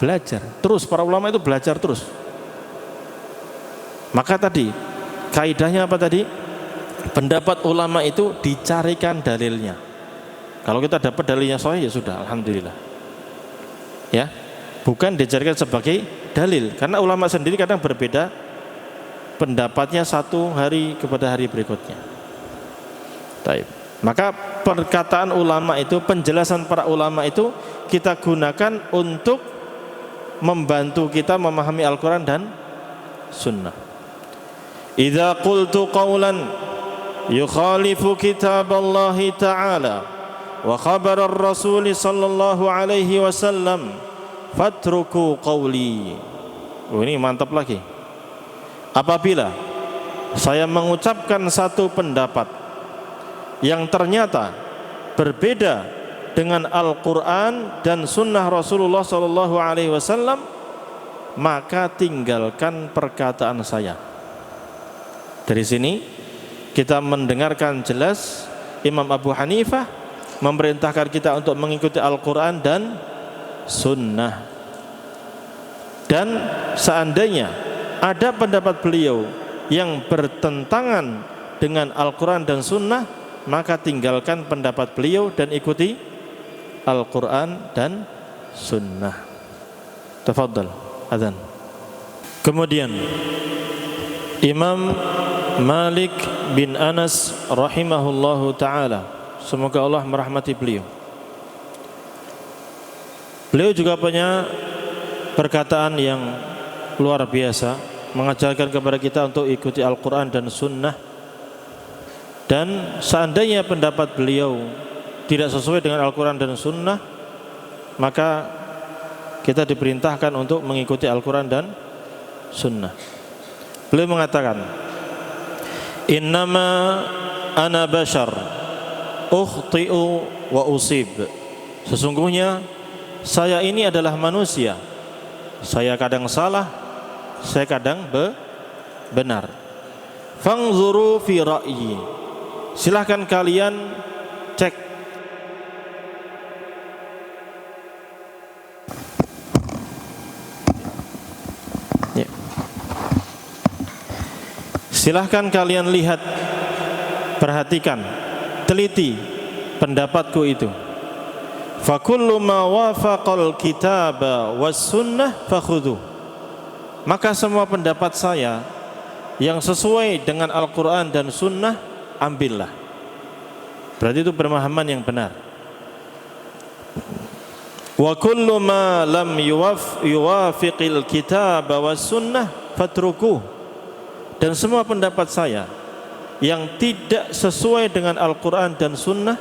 Belajar. Terus para ulama itu belajar terus. Maka tadi kaidahnya apa tadi? Pendapat ulama itu dicarikan dalilnya. Kalau kita dapat dalilnya sahih ya sudah, alhamdulillah. Ya, bukan dicarikan sebagai dalil. Karena ulama sendiri kadang berbeda pendapatnya satu hari kepada hari berikutnya. Taib. Maka perkataan ulama itu, penjelasan para ulama itu kita gunakan untuk membantu kita memahami Al-Quran dan Sunnah. Idza qultu qawlan yukhalifu kitab Allah Ta'ala wa khabar ar-Rasul sallallahu alaihi wasallam fatruku qawli. Oh, ini mantap lagi. Apabila saya mengucapkan satu pendapat yang ternyata berbeda dengan Al-Quran dan Sunnah Rasulullah sallallahu alaihi wasallam, maka tinggalkan perkataan saya. Dari sini kita mendengarkan jelas Imam Abu Hanifah memerintahkan kita untuk mengikuti Al-Quran dan Sunnah. Dan seandainya ada pendapat beliau yang bertentangan dengan Al-Quran dan Sunnah, maka tinggalkan pendapat beliau dan ikuti Al-Quran dan Sunnah. Tafadhal, azan. Kemudian Imam Malik bin Anas rahimahullahu ta'ala, semoga Allah merahmati beliau. Beliau juga punya perkataan yang luar biasa, mengajarkan kepada kita untuk ikuti Al-Quran dan Sunnah. Dan seandainya pendapat beliau tidak sesuai dengan Al-Quran dan Sunnah, maka kita diperintahkan untuk mengikuti Al-Quran dan Sunnah. Beliau mengatakan, innama ana bashar ukhti'u wa usib. Sesungguhnya saya ini adalah manusia, saya kadang salah, saya kadang benar. Fangzuru fi ra'yi, silahkan kalian cek. Ya. Silahkan kalian lihat, perhatikan, teliti pendapatku itu. Fakullu ma wafaqal kitaba was sunnah fakhudhu. Maka semua pendapat saya yang sesuai dengan Al-Quran dan Sunnah, ambillah. Berarti itu pemahaman yang benar. Wa kullu ma lam yuwafiqil kitaba was sunnah fatrukuh. Dan semua pendapat saya yang tidak sesuai dengan Al-Quran dan Sunnah,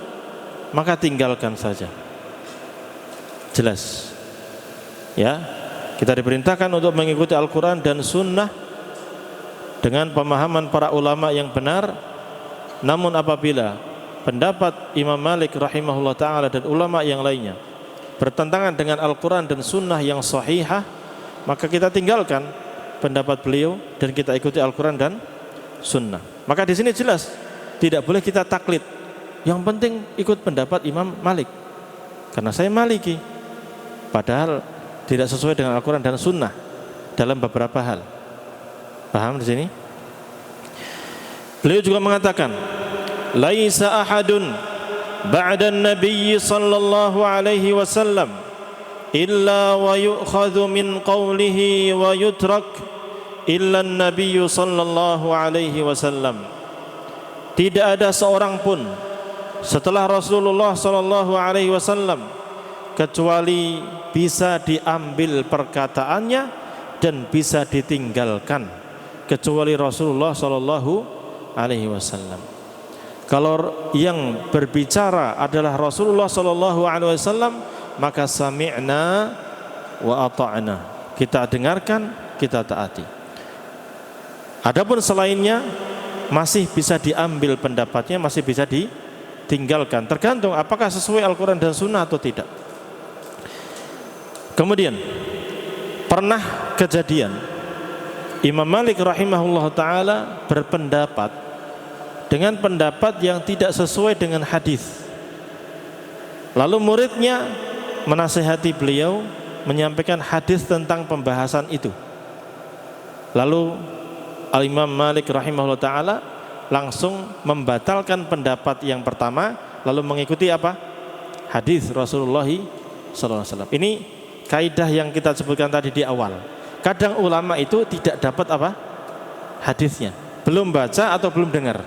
maka tinggalkan saja. Jelas ya, kita diperintahkan untuk mengikuti Al-Quran dan Sunnah dengan pemahaman para ulama yang benar. Namun apabila pendapat Imam Malik rahimahullah ta'ala dan ulama yang lainnya bertentangan dengan Al-Quran dan Sunnah yang sahihah, maka kita tinggalkan pendapat beliau dan kita ikuti Al-Quran dan Sunnah. Maka di sini jelas tidak boleh kita taklid. Yang penting ikut pendapat Imam Malik karena saya Maliki, padahal tidak sesuai dengan Al-Quran dan Sunnah dalam beberapa hal. Paham di sini? Beliau juga mengatakan, laisa ahadun ba'da an-nabiy sallallahu alaihi wasallam illa wa yu'khadhu min qawlihi wa yutrak illa an-nabiy sallallahu alaihi wasallam. Tidak ada seorang pun setelah Rasulullah sallallahu alaihi wasallam kecuali bisa diambil perkataannya dan bisa ditinggalkan, kecuali Rasulullah sallallahu alaihi wasallam. Kalau yang berbicara adalah Rasulullah sallallahu alaihi wasallam, maka sami'na wa ata'na, kita dengarkan, kita taati. Adapun selainnya masih bisa diambil pendapatnya, masih bisa ditinggalkan, tergantung apakah sesuai Al-Quran dan Sunnah atau tidak. Kemudian pernah kejadian Imam Malik rahimahullah ta'ala berpendapat dengan pendapat yang tidak sesuai dengan hadis. Lalu muridnya menasihati beliau, menyampaikan hadis tentang pembahasan itu. Lalu Al-Imam Malik rahimahullah ta'ala langsung membatalkan pendapat yang pertama, lalu mengikuti apa? Hadis Rasulullah SAW. Ini kaidah yang kita sebutkan tadi di awal. Kadang ulama itu tidak dapat apa? Hadisnya, belum baca atau belum dengar,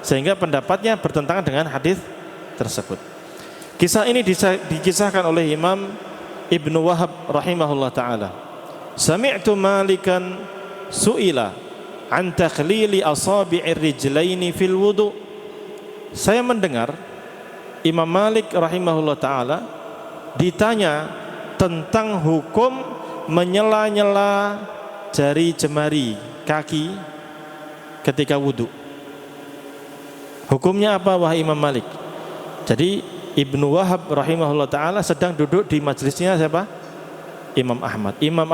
sehingga pendapatnya bertentangan dengan hadis tersebut. Kisah ini dikisahkan oleh Imam Ibnu Wahab rahimahullah ta'ala. Sami'tu Malikan su'ila an takhlili asabi'ir rijlaini fil wudu. Saya mendengar Imam Malik rahimahullah ta'ala ditanya tentang hukum menyela-nyela jari jemari kaki ketika wudu. Hukumnya apa wahai Imam Malik? Jadi Ibnu Wahab rahimahullah ta'ala sedang duduk di majelisnya siapa? Imam Ahmad. Imam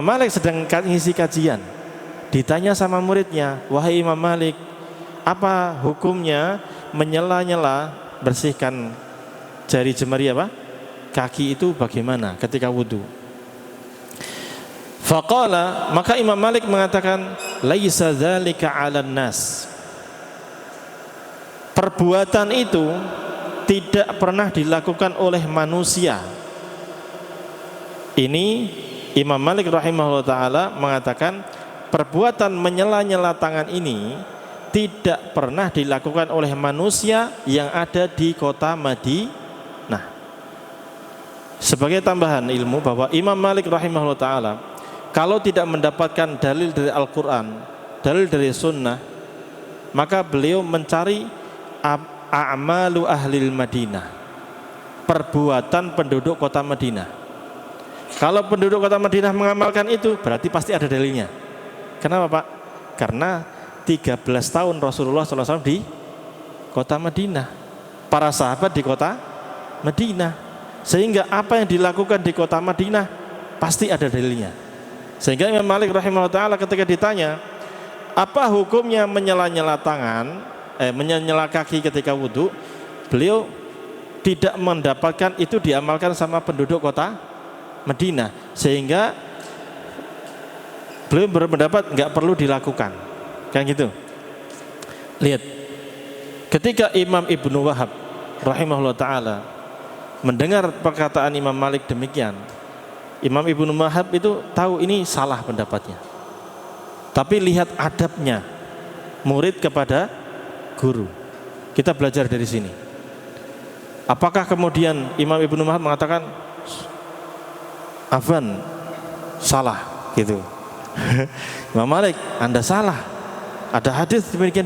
Malik sedang ngisi kajian. ditanya sama muridnya, wahai Imam Malik, apa hukumnya menyela-nyela bersihkan jari jemari apa? Kaki itu bagaimana ketika wudu? Faqala, maka Imam Malik mengatakan, laisa dzalika 'alan nas. Perbuatan itu tidak pernah dilakukan oleh manusia. Ini Imam Malik rahimahullah ta'ala mengatakan perbuatan menyela-nyela tangan ini tidak pernah dilakukan oleh manusia yang ada di kota Madinah. Sebagai tambahan ilmu bahwa Imam Malik rahimahullah ta'ala kalau tidak mendapatkan dalil dari Al-Quran, dalil dari Sunnah, maka beliau mencari a'malu ahlil Madinah, perbuatan penduduk kota Madinah. Kalau penduduk kota Madinah mengamalkan itu, berarti pasti ada dalilnya. Kenapa Pak? Karena 13 tahun Rasulullah SAW di kota Madinah, para sahabat di kota Madinah, sehingga apa yang dilakukan di kota Madinah pasti ada dalilnya. Sehingga Imam Malik rahimahullah ta'ala ketika ditanya apa hukumnya menyela-nyela tangan, menyela kaki ketika wudhu, beliau tidak mendapatkan itu diamalkan sama penduduk kota Madinah, sehingga beliau berpendapat nggak perlu dilakukan, kan gitu. Lihat, ketika Imam Ibnu Wahab rahimahullah ta'ala mendengar perkataan Imam Malik demikian, Imam Ibnu Wahab itu tahu ini salah pendapatnya, tapi lihat adabnya murid kepada guru. Kita belajar dari sini. Apakah kemudian Imam Ibnu Wahab mengatakan Afwan salah gitu? Imam Malik, Anda salah, ada hadis demikian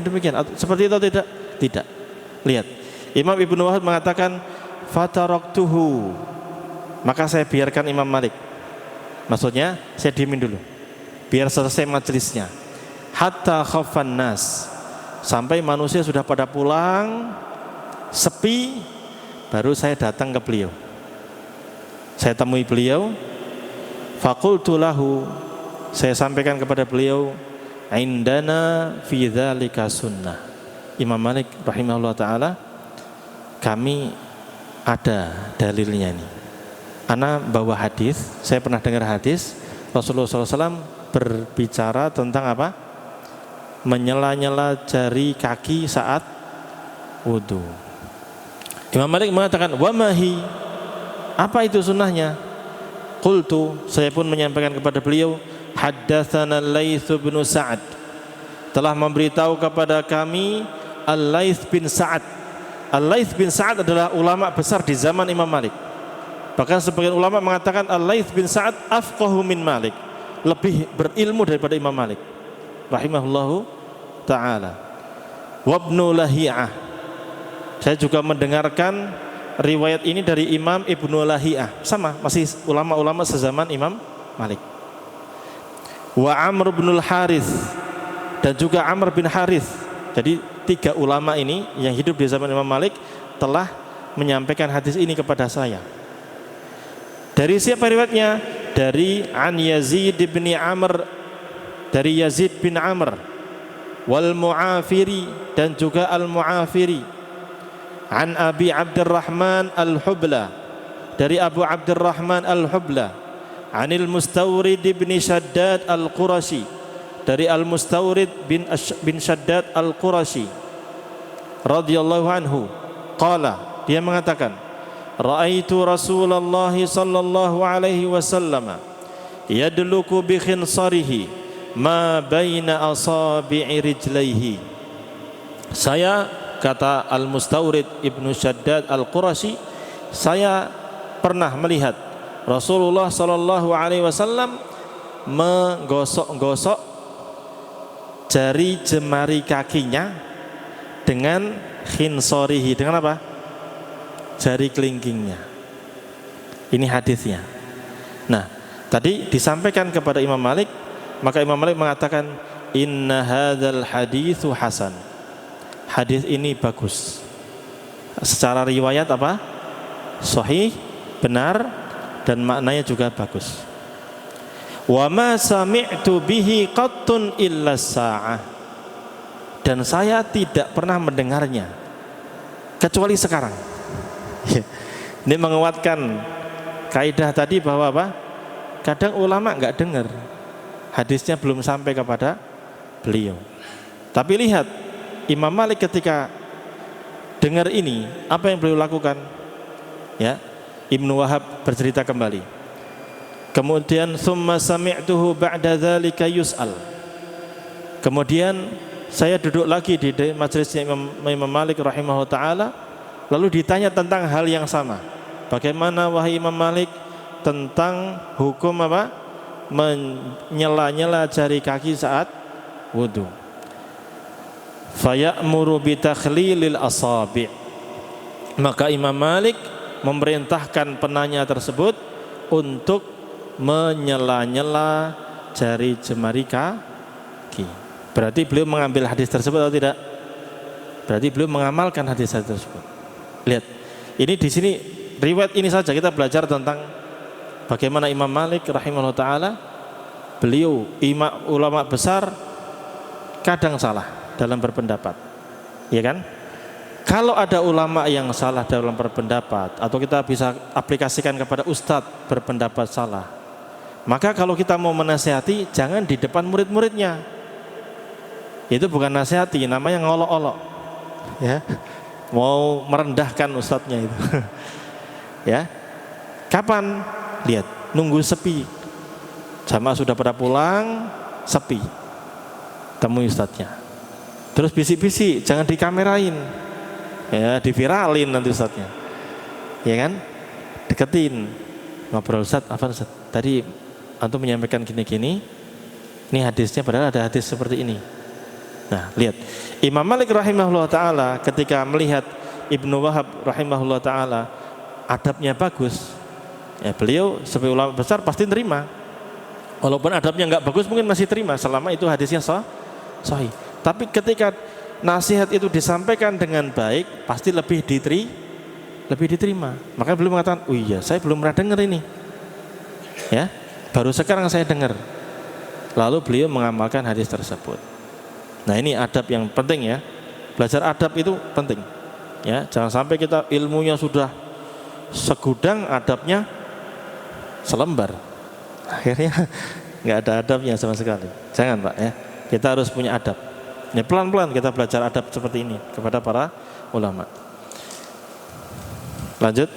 seperti itu tidak? Tidak. Lihat, Imam Ibnu Wahab mengatakan fataraktuhu, maka saya biarkan Imam Malik, maksudnya saya diemin dulu biar selesai majelisnya, hatta khaffan nas, sampai manusia sudah pada pulang, sepi, baru saya datang ke beliau. Saya temui beliau, faqultu lahu, saya sampaikan kepada beliau, indana fi dzalika sunnah. Imam Malik rahimahullah ta'ala, kami ada dalilnya nih. Ana bawa hadis, saya pernah dengar hadis Rasulullah SAW berbicara tentang apa? Menyela-nyela jari kaki saat wudu. Imam Malik mengatakan, wa mahi, apa itu sunnahnya? Qultu, saya pun menyampaikan kepada beliau, haddatsana Al-Laits bin Sa'ad, telah memberitahu kepada kami Al-Laits bin Sa'ad. Al-Laits bin Sa'ad adalah ulama besar di zaman Imam Malik. Bahkan sebagian ulama mengatakan Al-Laits bin Sa'ad afqahu min Malik, lebih berilmu daripada Imam Malik rahimahullahu ta'ala. Wabnu Lahiyah, saya juga mendengarkan riwayat ini dari Imam Ibnu Lahiyah, sama, masih ulama-ulama sezaman Imam Malik. Wa Amr bin Harith, dan juga Amr bin Harith. Jadi 3 ulama ini yang hidup di zaman Imam Malik telah menyampaikan hadis ini kepada saya. Dari siapa riwayatnya? Dari an Yazid bin Amr, dari Yazid bin Amr, wal Mu'afiri, dan juga al Mu'afiri, an Abi Abdurrahman al-Hubla, dari Abu Abdurrahman al-Hubla, anil Mustawrid bin Shaddad al-Qurashi, dari al-Mustawrid bin Shaddad al-Qurashi radhiyallahu anhu, qala, dia mengatakan, ra'aitu Rasulullah sallallahu alaihi wasallam yadluku bi khinsarihi ma baina asabi'i rijlaihi. Saya, kata Al-Mustawrid ibnu Shaddad Al-Qurashi, saya pernah melihat Rasulullah sallallahu alaihi wasallam menggosok-gosok jari jemari kakinya dengan khinsarihi, dengan apa? Jari kelingkingnya. Ini hadisnya. Nah, tadi disampaikan kepada Imam Malik, maka Imam Malik mengatakan, inna hadzal haditsu hasan. Hadis ini bagus. Secara riwayat apa? Sahih, benar, dan maknanya juga bagus. Wa ma sami'tu bihi qattun illa sa'ah. Dan saya tidak pernah mendengarnya kecuali sekarang. Ini menguatkan kaidah tadi bahwa apa? Kadang ulama enggak dengar, hadisnya belum sampai kepada beliau. Tapi lihat Imam Malik ketika dengar ini, apa yang beliau lakukan? Ya, Ibnu Wahab bercerita kembali. Kemudian summa sami'tuhu ba'da dzalika yus'al. Kemudian saya duduk lagi di majelisnya Imam Malik rahimahullah taala, lalu ditanya tentang hal yang sama. Bagaimana wahai Imam Malik tentang hukum apa? Menyela-nyela jari kaki saat wudu. Faya'muru bitakhlilil asabi'. Maka Imam Malik memerintahkan penanya tersebut untuk menyela-nyela jari jemari kaki. Berarti beliau mengambil hadis tersebut atau tidak? Berarti beliau mengamalkan hadis tersebut. Lihat, ini di sini riwayat ini saja kita belajar tentang bagaimana Imam Malik rahimahullah taala, beliau ulama besar kadang salah dalam berpendapat, ya kan? Kalau ada ulama yang salah dalam berpendapat, atau kita bisa aplikasikan kepada ustadz berpendapat salah, maka kalau kita mau menasihati, jangan di depan murid-muridnya. Itu bukan nasihati, namanya ngolok-olok, ya, mau merendahkan ustadznya itu. Ya, kapan? Lihat, nunggu sepi, jamaah sudah pada pulang, sepi, temui ustadznya. Terus bisik-bisik, jangan dikamerain, ya, diviralin nanti ustadznya, ya kan? Deketin, ngobrol, Ustadz, apa Ustadz? Tadi antum menyampaikan gini-gini, ini hadisnya padahal ada hadis seperti ini. Nah, lihat, Imam Malik rahimahullah taala ketika melihat Ibnu Wahab rahimahullah taala adabnya bagus, ya beliau sebagai ulama besar pasti terima. Walaupun adabnya enggak bagus mungkin masih terima selama itu hadisnya sahih. Tapi ketika nasihat itu disampaikan dengan baik, pasti lebih diterima. Makanya beliau mengatakan, "Oh iya, saya belum pernah dengar ini." Ya, baru sekarang saya dengar. Lalu beliau mengamalkan hadis tersebut. Nah, ini adab yang penting ya. Belajar adab itu penting. Ya, jangan sampai kita ilmunya sudah segudang, adabnya selembar. Akhirnya nggak ada adabnya sama sekali. Jangan, Pak, ya. Kita harus punya adab. Ya, pelan-pelan kita belajar adab seperti ini kepada para ulama. Lanjut.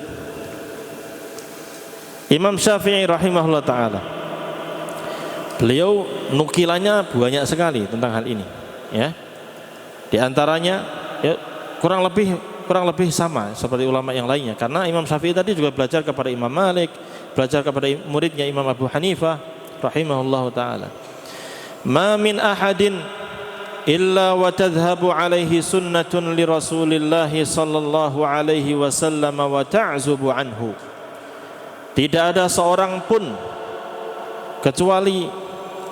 Imam Syafi'i rahimahullah ta'ala, beliau nukilannya banyak sekali tentang hal ini, ya. Di antaranya ya, kurang lebih sama seperti ulama yang lainnya, karena Imam Syafi'i tadi juga belajar kepada Imam Malik, belajar kepada muridnya Imam Abu Hanifah rahimahullah ta'ala. Ma min ahadin illa wa tadhhabu alaihi sunnatun li Rasulillah sallallahu alaihi wasallam wa ta'zubu anhu. Tidak ada seorang pun kecuali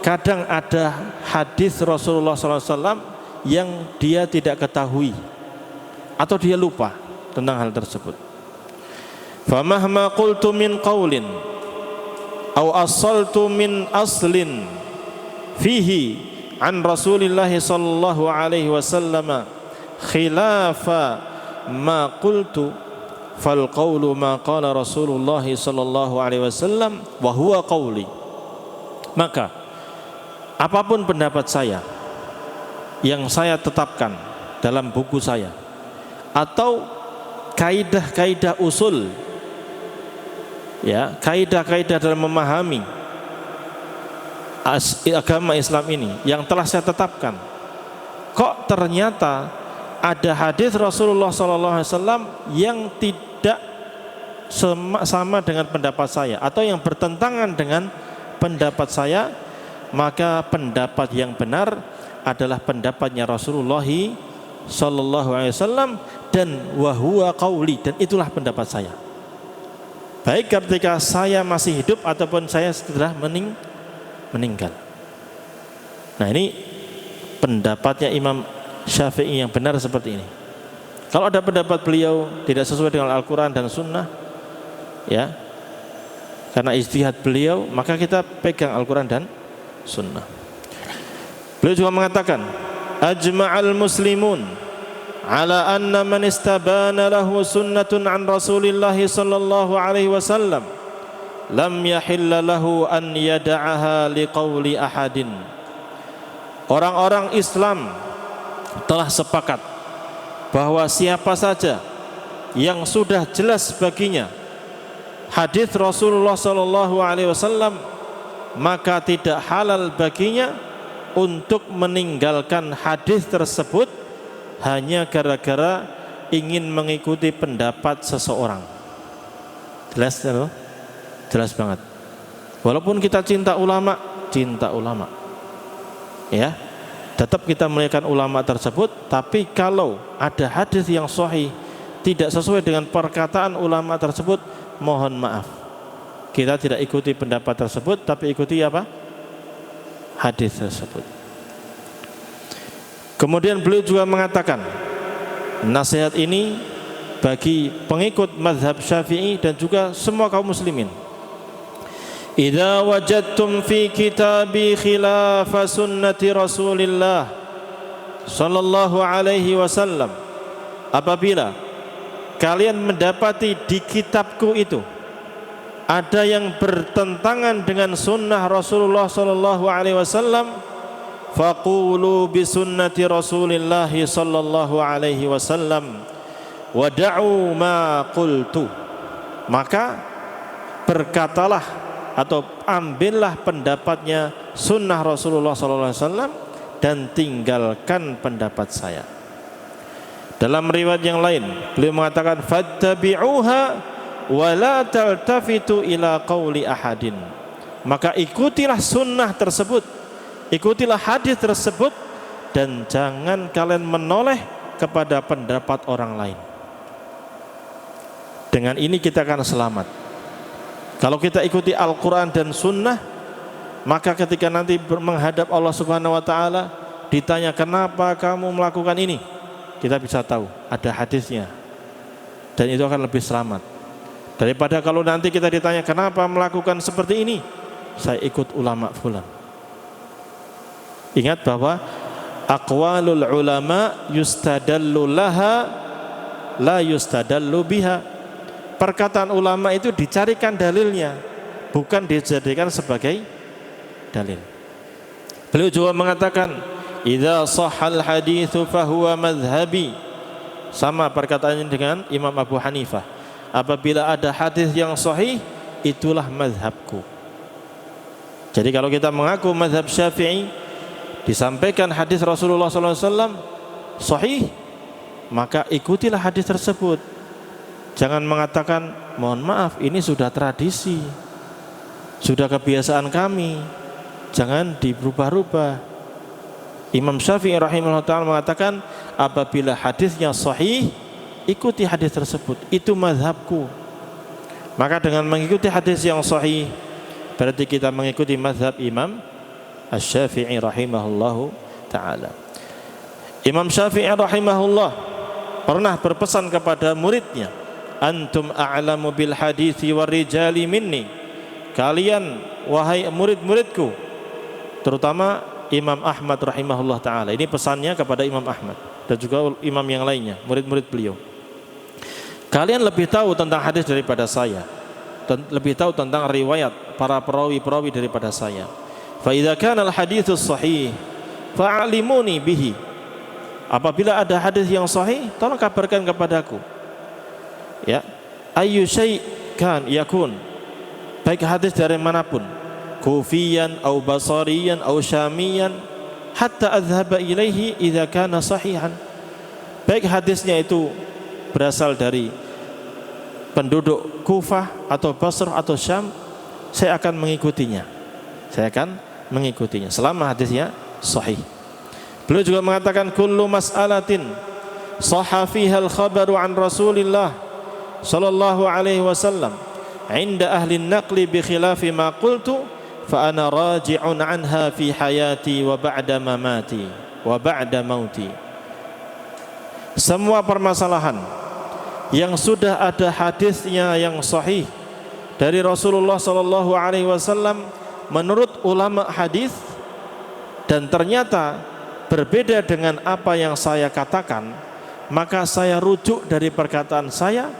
kadang ada hadis Rasulullah sallallahu alaihi wasallam yang dia tidak ketahui atau dia lupa tentang hal tersebut. Famahma qultu min qaulin aw asaltu min aslin fihi an Rasulillah sallallahu alaihi wasallam khilafa ma qultu fal qawlu ma qala Rasulullah sallallahu alaihi wasallam wa huwa qawli. Maka apapun pendapat saya yang saya tetapkan dalam buku saya, atau kaidah-kaidah usul, ya, kaidah-kaidah dalam memahami agama Islam ini yang telah saya tetapkan, kok ternyata ada hadis Rasulullah SAW yang tidak sama dengan pendapat saya atau yang bertentangan dengan pendapat saya, maka pendapat yang benar adalah pendapatnya Rasulullah SAW dan wahuwa qauli, dan itulah pendapat saya, baik ketika saya masih hidup ataupun saya setelah meninggal. Nah, ini pendapatnya Imam Syafi'i yang benar seperti ini. Kalau ada pendapat beliau tidak sesuai dengan Al-Quran dan Sunnah, ya, Karena ijtihad beliau, maka kita pegang Al-Quran dan Sunnah. Beliau juga mengatakan, ajma'al muslimun ala anna man istabana lahu sunnatun an Rasulillah sallallahu alaihi wasallam lam yahilla lahu an yada'aha liqauli ahadin. Orang-orang Islam telah sepakat bahwa siapa saja yang sudah jelas baginya hadis Rasulullah sallallahu alaihi wasallam, maka tidak halal baginya untuk meninggalkan hadis tersebut hanya gara-gara ingin mengikuti pendapat seseorang. Jelas ya? Jelas banget. Walaupun kita cinta ulama, ya, tetap kita memuliakan ulama tersebut. Tapi kalau ada hadis yang sahih tidak sesuai dengan perkataan ulama tersebut, mohon maaf, kita tidak ikuti pendapat tersebut, tapi ikuti apa? Hadis tersebut. Kemudian beliau juga mengatakan, nasihat ini bagi pengikut mazhab Syafi'i dan juga semua kaum muslimin. Idza wajadtum fi kitabi khilafa sunnati Rasulillah sallallahu alaihi wasallam, apabila kalian mendapati di kitabku itu ada yang bertentangan dengan sunnah Rasulullah sallallahu alaihi wasallam, faqulu bi sunnati Rasulillah sallallahu alaihi wasallam wada'u ma qultu, maka berkatalah atau ambillah pendapatnya sunnah Rasulullah sallallahu alaihi wasallam dan tinggalkan pendapat saya. Dalam riwayat yang lain beliau mengatakan fattabi'uha wa la taltafitu ila qauli ahadin, maka ikutilah sunnah tersebut, ikutilah hadis tersebut, dan jangan kalian menoleh kepada pendapat orang lain. Dengan ini kita akan selamat. Kalau kita ikuti Al-Quran dan Sunnah, maka ketika nanti menghadap Allah Subhanahu wa ta'ala, ditanya kenapa kamu melakukan ini, kita bisa tahu ada hadisnya, dan itu akan lebih selamat daripada kalau nanti kita ditanya kenapa melakukan seperti ini, saya ikut ulama fulan. Ingat bahwa aqwalul ulama yustadallu laha la yustadallu biha. Perkataan ulama itu dicarikan dalilnya, bukan dijadikan sebagai dalil. Beliau juga mengatakan, idza shahhal haditsu fahuwa madhhabi. Sama perkataannya dengan Imam Abu Hanifah. Apabila ada hadis yang sahih, itulah mazhabku. Jadi kalau kita mengaku mazhab Syafi'i, disampaikan hadis Rasulullah SAW sahih, maka ikutilah hadis tersebut. Jangan mengatakan, mohon maaf, ini sudah tradisi, sudah kebiasaan kami, jangan diberubah-ubah. Imam Syafi'i rahimahullah ta'ala mengatakan, apabila hadisnya sahih, ikuti hadis tersebut, itu mazhabku. Maka dengan mengikuti hadis yang sahih, berarti kita mengikuti mazhab Imam Asy-Syafi'i rahimahullahu ta'ala. Imam Syafi'i rahimahullah pernah berpesan kepada muridnya, antum a'lamu bil hadithi war rijali minni. Kalian wahai murid-muridku, terutama Imam Ahmad rahimahullah ta'ala. Ini pesannya kepada Imam Ahmad dan juga imam yang lainnya, murid-murid beliau. Kalian lebih tahu tentang hadis daripada saya, dan lebih tahu tentang riwayat para perawi-perawi daripada saya. Fa idza kana al haditsus sahih fa'alimuni bihi. Apabila ada hadis yang sahih, tolong kabarkan kepadaku. Ya, ayyu syai' kan yakun, baik hadis dari manapun, kufiyan au basariyan au syamiyan, hatta adhhaba ilaihi idza kana sahihan. Baik hadisnya itu berasal dari penduduk Kufah atau Basrah atau Syam, saya akan mengikutinya. Saya akan mengikutinya selama hadisnya sahih. Beliau juga mengatakan, kullu mas'alatin sahha fiha al-khabaru an Rasulillah sallallahu alaihi wasallam inda ahli an-naqli bi khilafi ma qultu fa ana raji'un anha fi hayati wa ba'da mamati wa ba'da mauti. Semua permasalahan yang sudah ada hadisnya yang sahih dari Rasulullah sallallahu alaihi wasallam menurut ulama hadis dan ternyata berbeda dengan apa yang saya katakan, maka saya rujuk dari perkataan saya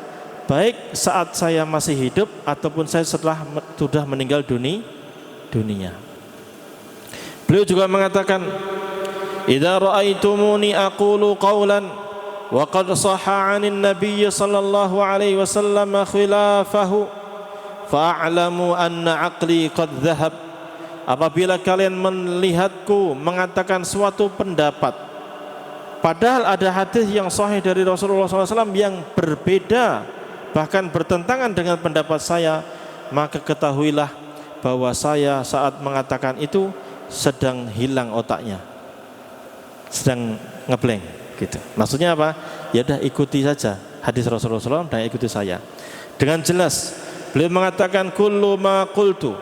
baik saat saya masih hidup ataupun saya setelah sudah meninggal dunia. Beliau juga mengatakan, "Idza ra'aitumuni aqulu qawlan wa qad sahha 'anil nabiy sallallahu alaihi wasallam khilafahu fa'lamu anna 'aqli qad dhahab." Apabila kalian melihatku mengatakan suatu pendapat padahal ada hadis yang sahih dari Rasulullah SAW yang berbeda bahkan bertentangan dengan pendapat saya, maka ketahuilah bahwa saya saat mengatakan itu sedang hilang otaknya, sedang ngeblank gitu. Maksudnya apa? Ya udah ikuti saja hadis Rasulullah SAW dan ikuti saya. Dengan jelas beliau mengatakan kullu ma qultu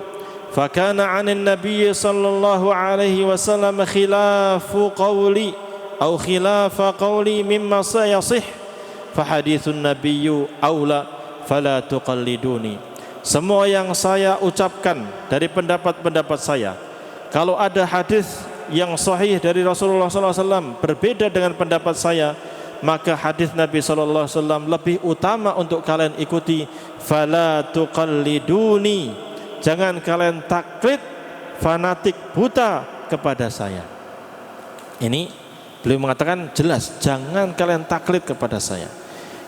fa kana 'anil nabiy sallallahu alaihi wasallam khilafu qawli atau khilafa qawli mimma sayasih fa hadithun nabiyyu aula fala tuqalliduni. Semua yang saya ucapkan dari pendapat-pendapat saya, kalau ada hadis yang sahih dari Rasulullah SAW berbeda dengan pendapat saya, maka hadis Nabi SAW lebih utama untuk kalian ikuti. Fala tuqalliduni, jangan kalian taklid fanatik buta kepada saya. Ini beliau mengatakan jelas, jangan kalian taklid kepada saya.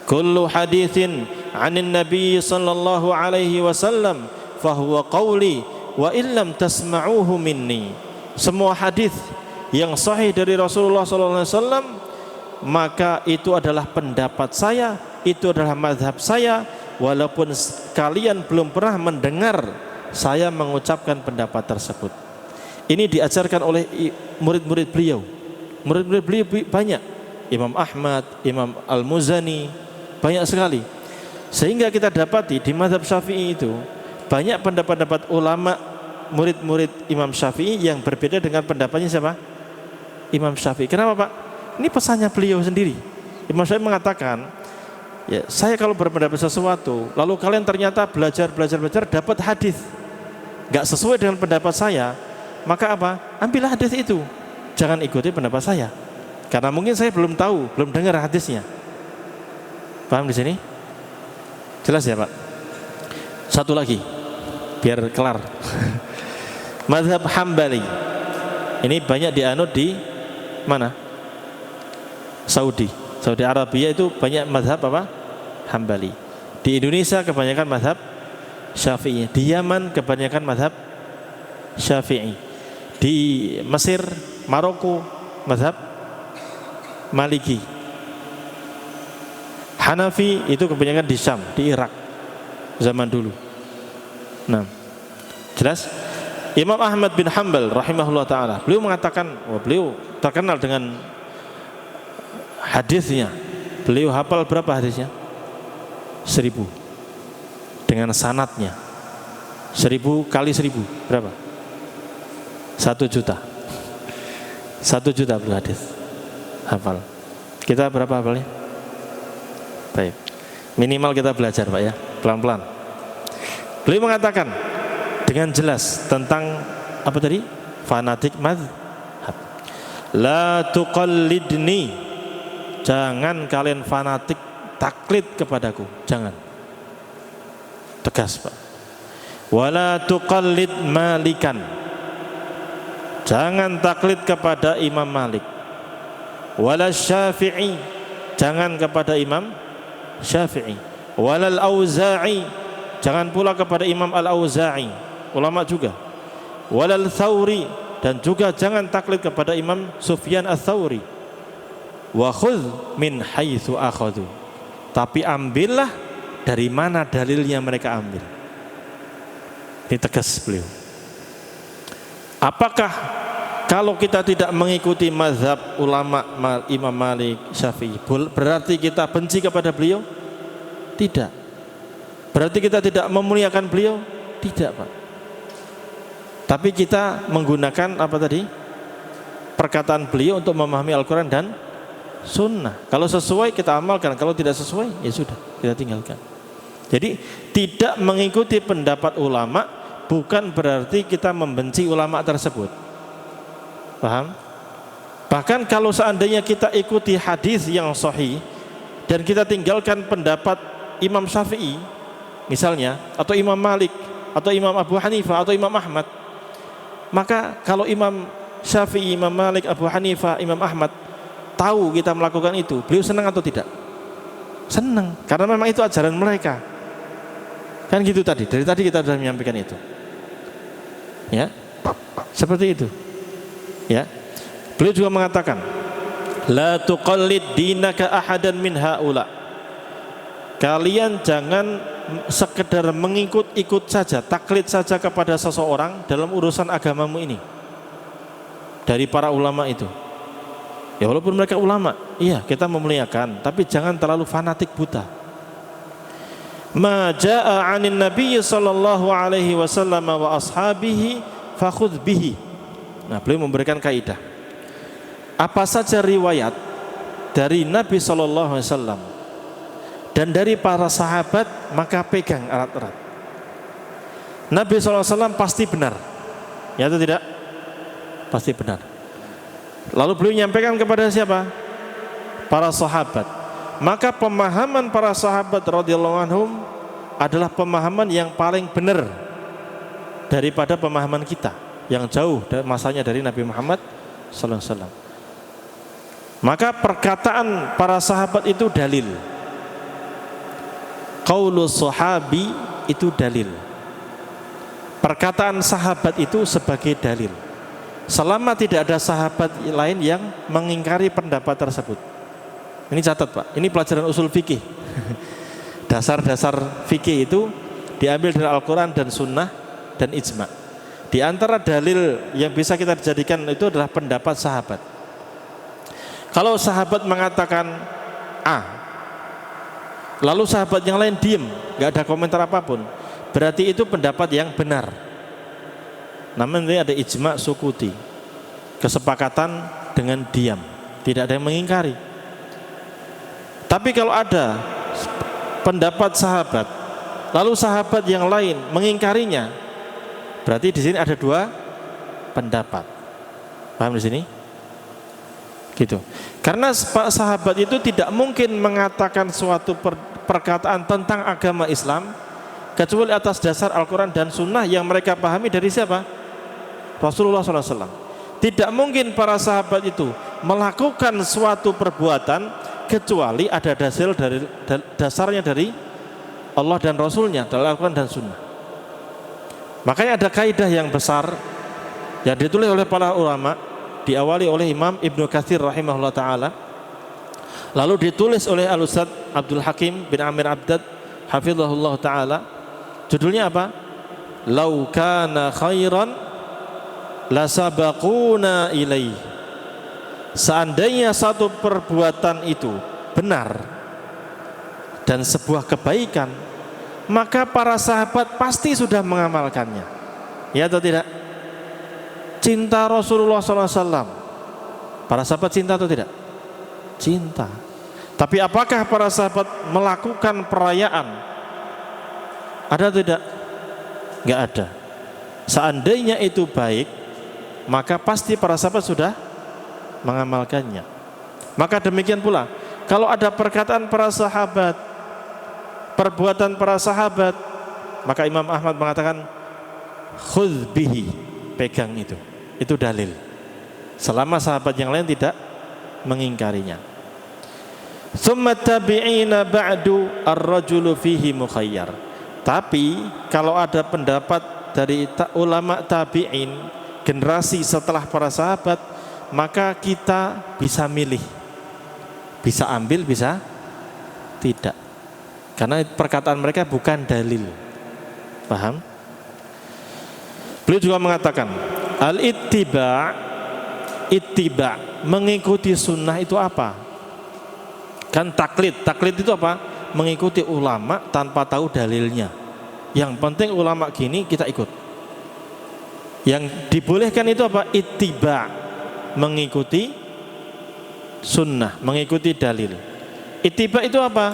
Kullu hadithin 'anin Nabi sallallahu alaihi wasallam fahuwa qawli wa illam tasma'uhu minni. Semua hadis yang sahih dari Rasulullah SAW maka itu adalah pendapat saya, itu adalah mazhab saya, walaupun kalian belum pernah mendengar saya mengucapkan pendapat tersebut. Ini diajarkan oleh murid-murid beliau. Murid-murid beliau banyak, Imam Ahmad, Imam Al-Muzani, banyak sekali. Sehingga kita dapati di mazhab Syafi'i itu banyak pendapat-pendapat ulama murid-murid Imam Syafi'i yang berbeda dengan pendapatnya siapa? Imam Syafi'i. Kenapa Pak? Ini pesannya beliau sendiri. Imam Syafi'i mengatakan, ya, saya kalau berpendapat sesuatu lalu kalian ternyata belajar dapat hadis gak sesuai dengan pendapat saya, maka apa? Ambillah hadis itu, jangan ikuti pendapat saya, karena mungkin saya belum tahu, belum dengar hadisnya. Paham di sini? Jelas ya Pak? Satu lagi biar kelar. Mazhab Hambali ini banyak dianut di mana? Saudi Arabia itu banyak mazhab apa? Hambali. Di Indonesia kebanyakan mazhab Syafi'i. Di Yaman kebanyakan mazhab Syafi'i. Di Mesir, Maroko mazhab Maliki. Hanafi itu kebanyakan di Syam, di Irak zaman dulu. Nah, jelas? Imam Ahmad bin Hanbal rahimahullah ta'ala, beliau mengatakan, beliau terkenal dengan hadisnya. Beliau hafal berapa hadisnya? 1000 dengan sanadnya. 1000 kali 1000 berapa? 1 juta. 1 juta beliau hadis hafal. Kita berapa hafalnya? Baik, minimal kita belajar Pak ya, pelan-pelan. Beliau mengatakan dengan jelas tentang apa tadi? Fanatik mazhab. La tuqallidni, jangan kalian fanatik taklid kepadaku, jangan. Tegas Pak. Wala tuqallid Malikan, jangan taklid kepada Imam Malik. Wala Syafi'i, jangan kepada Imam Syafi'i. Walal Auza'i, jangan pula kepada Imam Al-Auza'i, ulama juga. Walal Thawri, dan juga jangan taklid kepada Imam Sufyan Ats-Tsauri. Wa khudh min haitsu akhadhu, tapi ambillah dari mana dalilnya mereka ambil. Ini tegas beliau. Apakah kalau kita tidak mengikuti mazhab ulama Imam Malik, Syafi'i, berarti kita benci kepada beliau? Tidak. Berarti kita tidak memuliakan beliau? Tidak Pak. Tapi kita menggunakan apa tadi? Perkataan beliau untuk memahami Al-Quran dan Sunnah. Kalau sesuai kita amalkan, kalau tidak sesuai ya sudah, kita tinggalkan. Jadi tidak mengikuti pendapat ulama bukan berarti kita membenci ulama tersebut. Paham? Bahkan kalau seandainya kita ikuti hadis yang sahih dan kita tinggalkan pendapat Imam Syafi'i misalnya, atau Imam Malik, atau Imam Abu Hanifah, atau Imam Ahmad, maka kalau Imam Syafi'i, Imam Malik, Abu Hanifah, Imam Ahmad tahu kita melakukan itu, beliau senang atau tidak? Senang, karena memang itu ajaran mereka. Kan gitu tadi, dari tadi kita sudah menyampaikan itu. Ya, seperti itu. Ya, beliau juga mengatakan, la tuqallid dinaka ahadan min haula. Kalian jangan sekedar mengikut-ikut saja, taklid saja kepada seseorang dalam urusan agamamu ini. Dari para ulama itu. Ya walaupun mereka ulama, iya kita memuliakan, tapi jangan terlalu fanatik buta. Ma jaa 'anin nabiy sallallahu alaihi wasallam wa ashabihi fakhudh bihi. Nah, beliau memberikan kaidah. Apa saja riwayat dari Nabi sallallahu alaihi wasallam dan dari para sahabat, maka pegang erat-erat. Nabi sallallahu alaihi wasallam pasti benar. Ya atau tidak? Pasti benar. Lalu beliau menyampaikan kepada siapa? Para sahabat. Maka pemahaman para sahabat radhiyallahu anhum adalah pemahaman yang paling benar daripada pemahaman kita yang jauh masanya dari Nabi Muhammad sallallahu alaihi wasallam. Maka perkataan para sahabat itu dalil. Qaulus sahabi itu dalil. Perkataan sahabat itu sebagai dalil. Selama tidak ada sahabat lain yang mengingkari pendapat tersebut. Ini catat Pak, ini pelajaran usul fikih. Dasar-dasar fikih itu diambil dari Al-Quran dan Sunnah dan Ijma. Di antara dalil yang bisa kita jadikan itu adalah pendapat sahabat. Kalau sahabat mengatakan A, lalu sahabat yang lain diem, gak ada komentar apapun, berarti itu pendapat yang benar. Namun ini ada ijma sukuti, kesepakatan dengan diam, tidak ada yang mengingkari. Tapi kalau ada pendapat sahabat, lalu sahabat yang lain mengingkarinya, berarti di sini ada dua pendapat. Paham di sini? Gitu. Karena sahabat itu tidak mungkin mengatakan suatu perkataan tentang agama Islam kecuali atas dasar Al-Quran dan Sunnah yang mereka pahami dari siapa? Rasulullah SAW. Tidak mungkin para sahabat itu melakukan suatu perbuatan kecuali ada dasarnya dari Allah dan Rasulnya dalam Al-Quran dan Sunnah. Makanya ada kaidah yang besar yang ditulis oleh para ulama, diawali oleh Imam Ibnu Katsir rahimahullah ta'ala, lalu ditulis oleh Al-Ustaz Abdul Hakim bin Amir Abdad hafizahullah ta'ala. Judulnya apa? Lau kana khairan lasabaquna ilaih. Seandainya satu perbuatan itu benar dan sebuah kebaikan, maka para sahabat pasti sudah mengamalkannya. Ya atau tidak? Cinta Rasulullah SAW, para sahabat cinta atau tidak? Cinta. Tapi apakah para sahabat melakukan perayaan? Ada atau tidak? Enggak ada. Seandainya itu baik, maka pasti para sahabat sudah mengamalkannya. Maka demikian pula, kalau ada perkataan para sahabat, perbuatan para sahabat, maka Imam Ahmad mengatakan khudh bihi, pegang itu dalil. Selama sahabat yang lain tidak mengingkarinya. Tsumma tabi'ina ba'du ar-rajulu fihi mukhayyar. Tapi kalau ada pendapat dari ulama tabi'in, generasi setelah para sahabat, maka kita bisa milih, bisa ambil, bisa tidak, karena perkataan mereka bukan dalil. Paham? Beliau juga mengatakan al-ittiba' mengikuti sunnah itu apa? Kan taklid itu apa? Mengikuti ulama tanpa tahu dalilnya. Yang penting ulama gini kita ikut. Yang dibolehkan itu apa? Ittiba', mengikuti sunnah, mengikuti dalil. Ittiba' itu apa?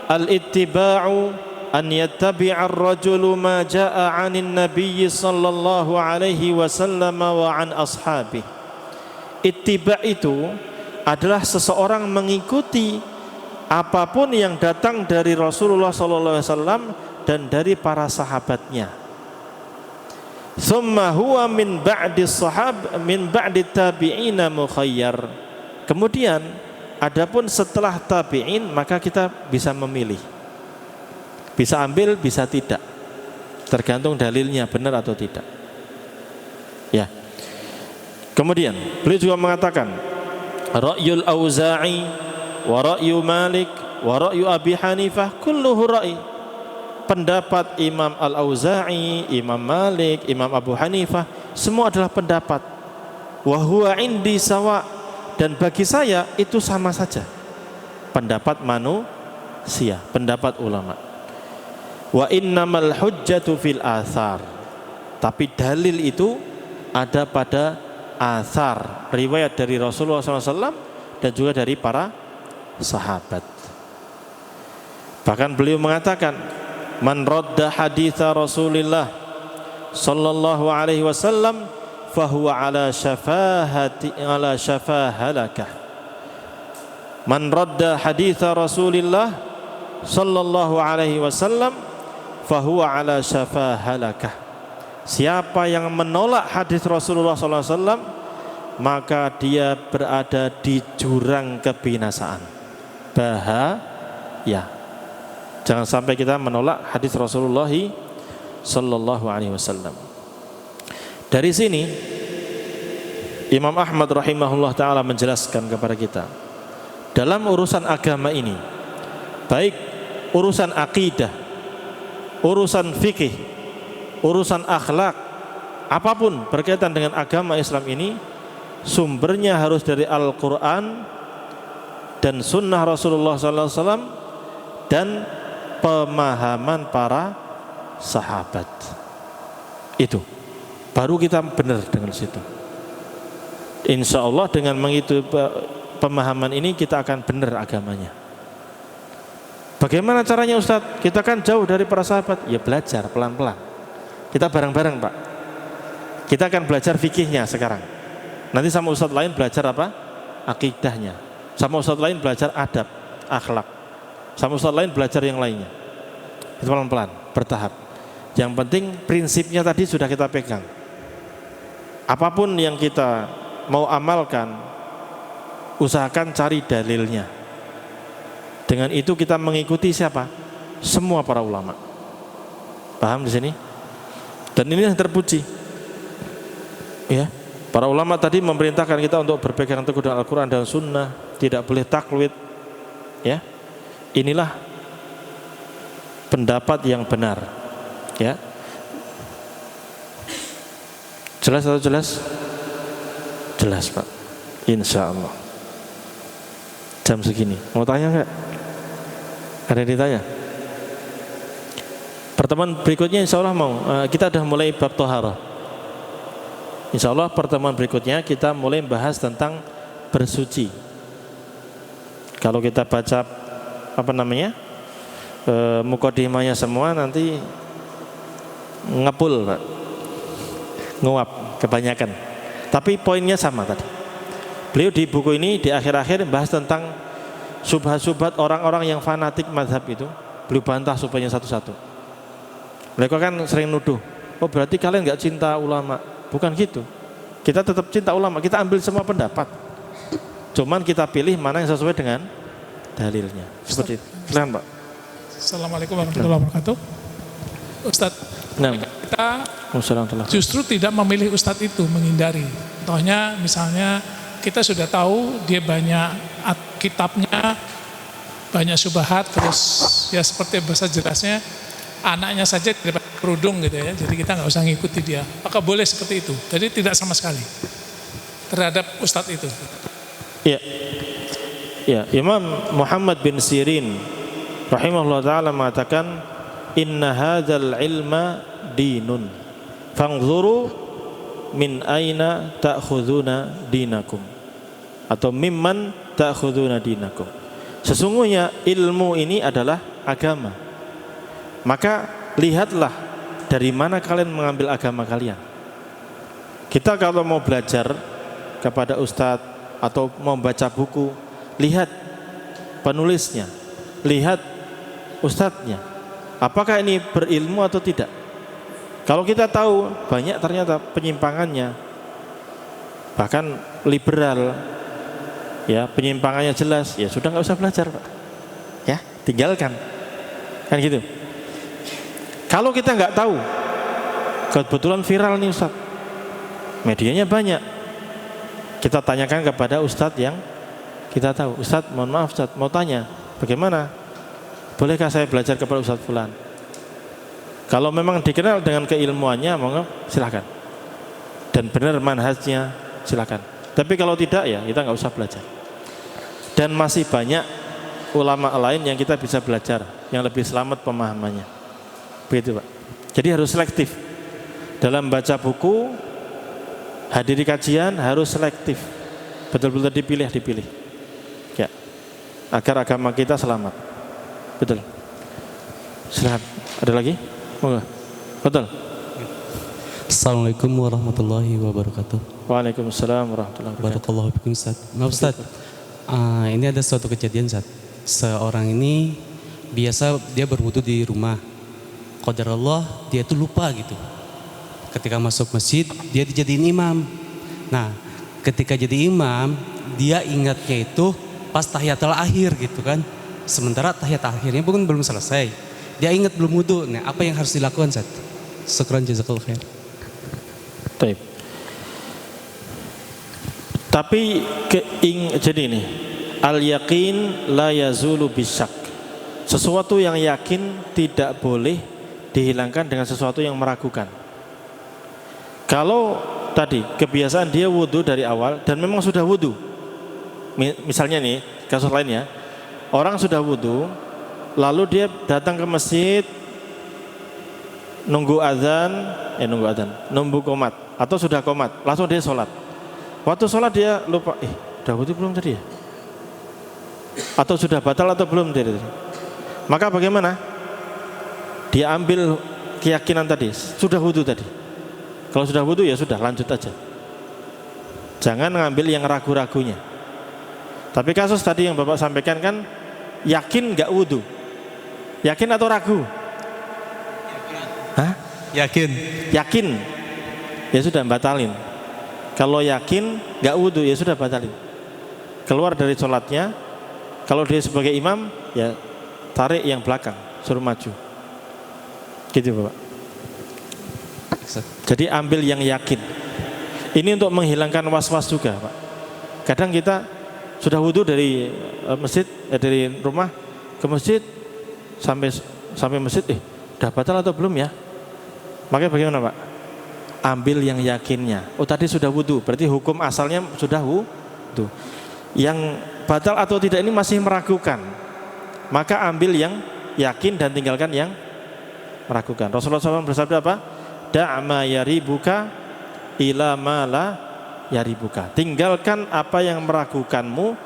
Al-ittiba'u an yattabi'a ar-rajulu ma jaa'a 'anin nabiy sallallahu alaihi wasallam wa 'an ashabi. Ittiba' itu adalah seseorang mengikuti apapun yang datang dari Rasulullah sallallahu alaihi wasallam dan dari para sahabatnya. Tsumma huwa min ba'di tabi'ina mukhayyar. Kemudian adapun setelah tabi'in maka kita bisa memilih. Bisa ambil, bisa tidak. Tergantung dalilnya benar atau tidak. Ya. Kemudian beliau juga mengatakan ra'yul Auza'i wa ra'yu Malik wa ra'yu Abi Hanifah kulluhu ra'i. Pendapat Imam Al-Auza'i, Imam Malik, Imam Abu Hanifah semua adalah pendapat. Wa huwa indi sawa, dan bagi saya itu sama saja. Pendapat manusia, pendapat ulama. Wa innamal hujjatu fil athar. Tapi dalil itu ada pada athar, riwayat dari Rasulullah SAW dan juga dari para sahabat. Bahkan beliau mengatakan, man radda haditha Rasulillah sallallahu alaihi wasallam fahuwa ala syafahalakah. Man radda haditha Rasulillah sallallahu alaihi wasallam fahuwa ala syafahalakah. Siapa yang menolak hadis Rasulullah sallallahu alaihi wasallam maka dia berada di jurang kebinasaan. Bahaya. Jangan sampai kita menolak hadis Rasulullah sallallahu alaihi wasallam. Dari sini Imam Ahmad rahimahullah taala menjelaskan kepada kita, dalam urusan agama ini, baik urusan akidah, urusan fikih, urusan akhlak, apapun berkaitan dengan agama Islam ini, sumbernya harus dari Al-Quran dan Sunnah Rasulullah sallallahu alaihi wasallam dan pemahaman para sahabat. Itu baru kita benar dengan situ. Insya Allah dengan mengikuti pemahaman ini kita akan benar agamanya. Bagaimana caranya Ustadz? Kita kan jauh dari para sahabat. Ya belajar pelan-pelan. Kita bareng-bareng Pak. Kita akan belajar fikihnya sekarang. Nanti sama Ustadz lain belajar apa? Akidahnya. Sama Ustadz lain belajar adab, akhlak. Sama Ustadz lain belajar yang lainnya. Itu pelan-pelan, bertahap. Yang penting prinsipnya tadi sudah kita pegang. Apapun yang kita mau amalkan, usahakan cari dalilnya. Dengan itu kita mengikuti siapa? Semua para ulama. Paham di sini? Dan ini yang terpuji. Ya, para ulama tadi memerintahkan kita untuk berpegang teguh dengan Al-Quran dan Sunnah, tidak boleh taklid. Ya. Inilah pendapat yang benar, ya. Jelas atau jelas? Jelas Pak, insya Allah. Jam segini, mau tanya nggak? Ada yang ditanya? Pertemuan berikutnya insya Allah mau, kita sudah mulai bab Toharoh. Insya Allah pertemuan berikutnya kita mulai membahas tentang bersuci. Kalau kita baca mukodimahnya semua nanti ngepul Pak, nguap kebanyakan. Tapi poinnya sama tadi. Beliau di buku ini di akhir-akhir bahas tentang subhat-subhat orang-orang yang fanatik mazhab itu. Beliau bantah supaya satu-satu. Mereka kan sering nuduh, oh berarti kalian nggak cinta ulama. Bukan gitu. Kita tetap cinta ulama. Kita ambil semua pendapat. Cuman kita pilih mana yang sesuai dengan dalilnya. Seperti itu. Silakan Pak. Assalamualaikum warahmatullahi wabarakatuh. Ustadz, kita justru tidak memilih Ustadz itu, menghindari. Contohnya misalnya kita sudah tahu dia banyak kitabnya, banyak syubhat, terus ya seperti bahasa jelasnya anaknya saja tidak pakai kerudung gitu ya. Jadi kita nggak usah ngikuti dia. Apakah boleh seperti itu? Jadi tidak sama sekali terhadap Ustadz itu. Iya. Ya, Imam Muhammad bin Sirin rahimahullah ta'ala mengatakan, inna hadzal ilma dinun fanzuru min aina ta'khuduna dinakum, atau mimman ta'khuduna dinakum. Sesungguhnya ilmu ini adalah agama. Maka lihatlah dari mana kalian mengambil agama kalian. Kita kalau mau belajar kepada ustadz atau mau baca buku, lihat penulisnya, lihat ustadznya, apakah ini berilmu atau tidak. Kalau kita tahu banyak ternyata penyimpangannya, bahkan liberal, ya penyimpangannya jelas, ya sudah nggak usah belajar Pak, ya tinggalkan, kan gitu. Kalau kita nggak tahu, kebetulan viral nih Ustadz, medianya banyak, kita tanyakan kepada Ustadz yang kita tahu. Ustadz, mohon maaf Ustadz, mau tanya, bagaimana? Bolehkah saya belajar kepada Ustadz Fulan? Kalau memang dikenal dengan keilmuannya, monggo silakan. Dan benar manhajnya, silakan. Tapi kalau tidak, ya kita nggak usah belajar. Dan masih banyak ulama lain yang kita bisa belajar, yang lebih selamat pemahamannya. Begitu Pak. Jadi harus selektif. Dalam baca buku, hadiri kajian harus selektif. Betul-betul dipilih. Ya. Agar agama kita selamat. Betul. Silakan. Ada lagi? Moga. Betul. Assalamualaikum warahmatullahi wabarakatuh. Waalaikumsalam warahmatullahi wabarakatuh. Barakallahu fikum Ustaz. Maaf Ustaz. Ini ada suatu kejadian Ustaz. Seorang ini biasa dia berwudu di rumah. Qadarullah dia tuh lupa gitu. Ketika masuk masjid dia dijadiin imam. Nah, ketika jadi imam dia ingatnya itu pas tahiyatul akhir gitu kan. Sementara tahiyat akhirnya pun belum selesai. Dia ingat belum wudu. Nah, apa yang harus dilakukan Ustaz? Syukran jazakallahu khair. Baik. Tapi jadi ini, al yakin la yazulu bisyak. Sesuatu yang yakin tidak boleh dihilangkan dengan sesuatu yang meragukan. Kalau tadi kebiasaan dia wudu dari awal dan memang sudah wudu, misalnya nih kasus lainnya, orang sudah wudu, lalu dia datang ke masjid, nunggu komat atau sudah komat, langsung dia sholat. Waktu sholat dia lupa, udah wudu belum tadi ya? Atau sudah batal atau belum tadi? Maka bagaimana? Dia ambil keyakinan tadi, sudah wudu tadi. Kalau sudah wudu ya sudah, lanjut aja. Jangan ngambil yang ragu-ragunya. Tapi kasus tadi yang Bapak sampaikan kan yakin nggak wudu? Yakin atau ragu? Hah? Yakin. Ya sudah batalin. Kalau yakin nggak wudu ya sudah batalin. Keluar dari sholatnya. Kalau dia sebagai imam ya tarik yang belakang, suruh maju. Gitu Bapak. Jadi ambil yang yakin. Ini untuk menghilangkan was-was juga Pak. Kadang kita sudah wudu dari masjid, dari rumah ke masjid sampai masjid, udah batal atau belum ya? Makanya bagaimana Pak? Ambil yang yakinnya. Oh tadi sudah wudu, berarti hukum asalnya sudah wudu. Yang batal atau tidak ini masih meragukan. Maka ambil yang yakin dan tinggalkan yang meragukan. Rasulullah SAW bersabda apa? Da'ma yaribuka ila ma la yaribuka. Tinggalkan apa yang meragukanmu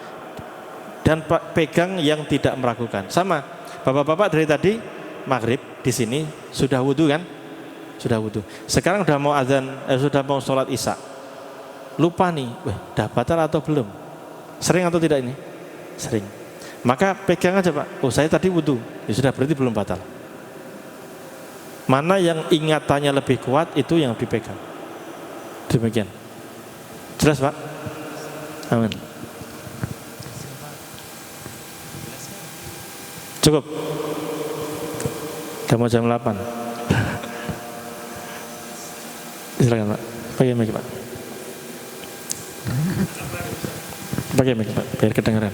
dan pegang yang tidak meragukan. Sama, bapak-bapak dari tadi maghrib di sini sudah wudu kan? Sudah wudu. Sekarang sudah mau azan, sudah mau sholat isya. Lupa nih, dah batal atau belum? Sering atau tidak ini? Sering. Maka pegang aja Pak. Oh saya tadi wudu, ya sudah berarti belum batal. Mana yang ingatannya lebih kuat itu yang dipegang. Demikian. Jelas Pak? Amin. Cukup. Udah mau jam 8. Silakan Pak. Pakai mic Pak. Pakai mic Pak, biar kedengaran.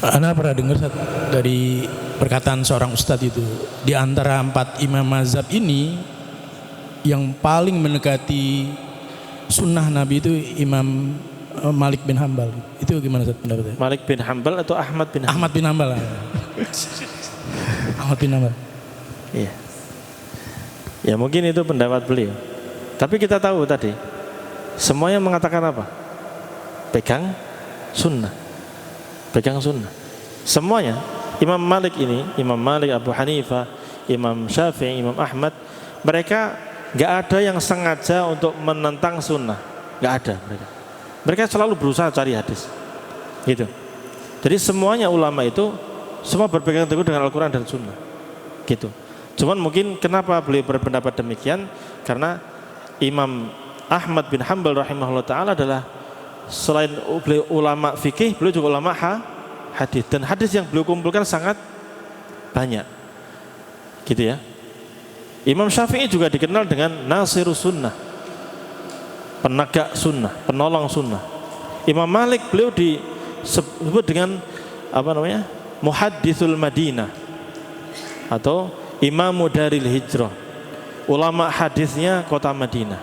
Ana pernah dengar dari perkataan seorang ustadz itu, di antara 4 imam mazhab ini yang paling mendekati sunnah Nabi itu Imam Malik bin Hambal. Itu gimana Ustaz pendapatnya? Malik bin Hambal atau Ahmad bin Hambal? Ahmad bin Hambal. Ahmad bin Hambal. Iya. Ya mungkin itu pendapat beliau. Tapi kita tahu tadi semuanya mengatakan apa? Pegang sunnah. pegang sunnah. Semuanya. Imam Malik ini, Imam Malik, Abu Hanifah, Imam Syafi'i, Imam Ahmad, mereka nggak ada yang sengaja untuk menentang sunnah, nggak ada mereka. Mereka selalu berusaha cari hadis, gitu. Jadi semuanya ulama itu semua berpegang teguh dengan Al-Quran dan Sunnah, gitu. Cuman mungkin kenapa beliau berpendapat demikian? Karena Imam Ahmad bin Hanbal rahimahullah taala adalah selain beliau ulama fikih, beliau juga ulama hadis, dan hadis yang beliau kumpulkan sangat banyak, gitu ya. Imam Syafi'i juga dikenal dengan Nasirus Sunnah, penegak sunnah, penolong sunnah. Imam Malik beliau disebut dengan apa namanya, Muhadditsul Madinah atau Imamu Daril Hijrah, ulama hadisnya kota Madinah,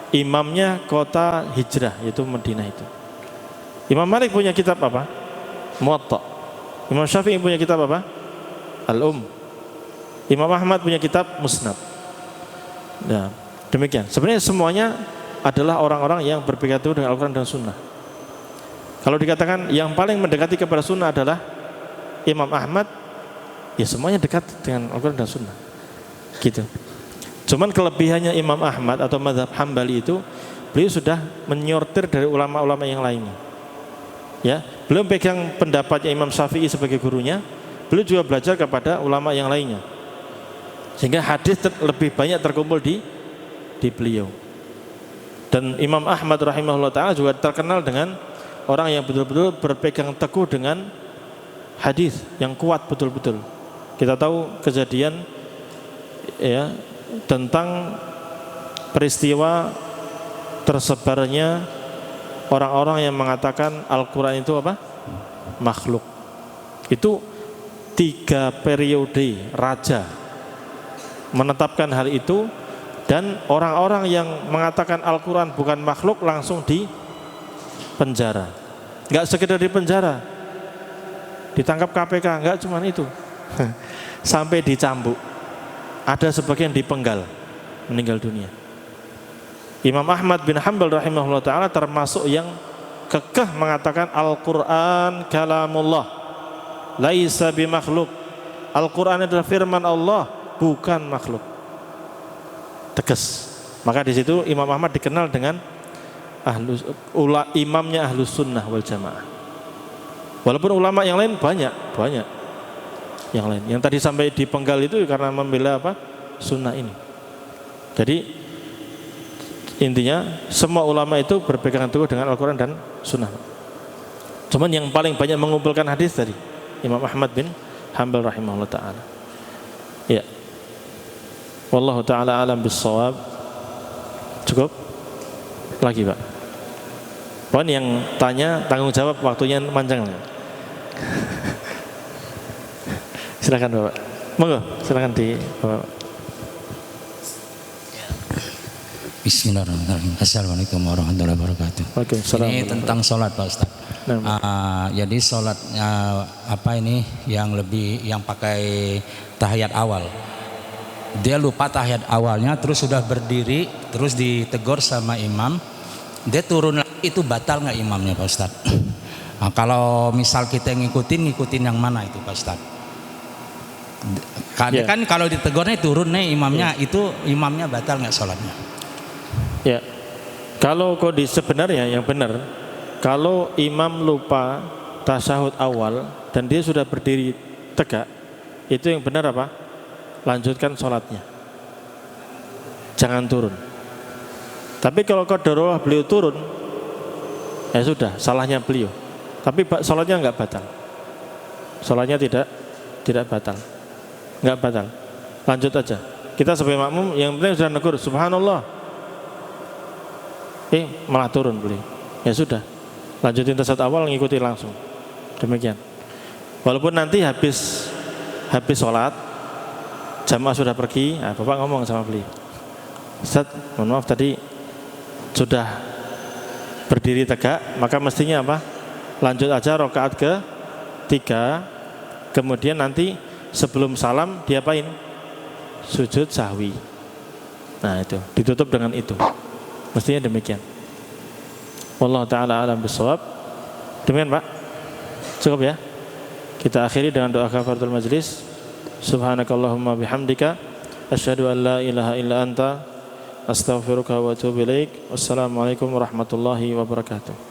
imamnya kota hijrah yaitu Madinah itu. Imam Malik punya kitab apa? Muwatta. Imam Syafi'i punya kitab apa? Al-Um. Imam Ahmad punya kitab Musnad. Nah, demikian. Sebenarnya semuanya adalah orang-orang yang berpegang teguh dengan Al-Quran dan Sunnah. Kalau dikatakan yang paling mendekati kepada Sunnah adalah Imam Ahmad, ya semuanya dekat dengan Al-Quran dan Sunnah, gitu. Cuman kelebihannya Imam Ahmad atau mazhab Hambali itu, beliau sudah menyortir dari ulama-ulama yang lainnya. Ya, beliau pegang pendapatnya Imam Syafi'i sebagai gurunya, beliau juga belajar kepada ulama yang lainnya, sehingga hadis lebih banyak terkumpul di beliau. Dan Imam Ahmad rahimahullah ta'ala juga terkenal dengan orang yang betul-betul berpegang teguh dengan hadis yang kuat betul-betul. Kita tahu kejadian ya tentang peristiwa tersebarnya orang-orang yang mengatakan Al-Quran itu apa? Makhluk. Itu 3 periode raja menetapkan hal itu, dan orang-orang yang mengatakan Al-Quran bukan makhluk langsung di penjara. Nggak sekedar di penjara, ditangkap KPK, nggak cuma itu, sampai dicambuk. Ada sebagian dipenggal, meninggal dunia. Imam Ahmad bin Hanbal rahimahullah ta'ala termasuk yang kekeh mengatakan Al-Quran kalamullah laisa bimakhluk. Al-Quran adalah firman Allah, bukan makhluk. Tegas. Maka di situ Imam Ahmad dikenal dengan imamnya Ahlus Sunnah wal Jamaah. Walaupun ulama yang lain banyak yang lain. Yang tadi sampai dipenggal itu karena membela apa? Sunnah ini. Jadi intinya semua ulama itu berpegang teguh dengan Al-Quran dan Sunnah. Cuman yang paling banyak mengumpulkan hadis tadi Imam Ahmad bin Hanbal rahimahullah ta'ala. Ya. Wallahu ta'ala alam bis-shawab. Cukup? Lagi Pak. Pokoknya yang tanya tanggung jawab, waktunya panjang. Silakan Bapak. Monggo, silakan di Bapak. Bismillahirrahmanirrahim. Assalamualaikum warahmatullahi wabarakatuh. Ini tentang sholat Pak Ustaz. Jadi sholatnya apa ini yang pakai tahiyat awal. Dia lupa tahiyat awalnya, terus sudah berdiri, terus ditegur sama imam. Dia turun lagi, itu batal nggak imamnya Pak Ustaz? Nah, kalau misal kita ngikutin yang mana itu Pak Ustaz? Kan kalau ditegurnya turun nih imamnya, itu imamnya batal nggak sholatnya? Ya, kalau sebenarnya yang benar, kalau imam lupa tasyahud awal dan dia sudah berdiri tegak, itu yang benar apa? Lanjutkan sholatnya, jangan turun. Tapi kalau qadarullah beliau turun, ya sudah, salahnya beliau. Tapi sholatnya nggak batal, sholatnya tidak batal, nggak batal, lanjut aja. Kita sebagai makmum yang penting sudah negur subhanallah, malah turun beliau, ya sudah, lanjutin tasyahud awal, ngikuti langsung. Demikian. Walaupun nanti habis sholat jamaah sudah pergi, Bapak ngomong sama beliau, Ustaz, mohon maaf tadi sudah berdiri tegak, maka mestinya apa? Lanjut aja rakaat ke-3, kemudian nanti sebelum salam diapain? Sujud sahwi. Nah itu, ditutup dengan itu. Mestinya demikian. Wallahu ta'ala alam bisawab. Demikian Pak. Cukup ya. Kita akhiri dengan doa kafaratul majlis. Subhanakallahumma bihamdika asyhadu an la ilaha illa anta astaghfiruka wa atubu ilaik. Wassalamualaikum warahmatullahi wabarakatuh.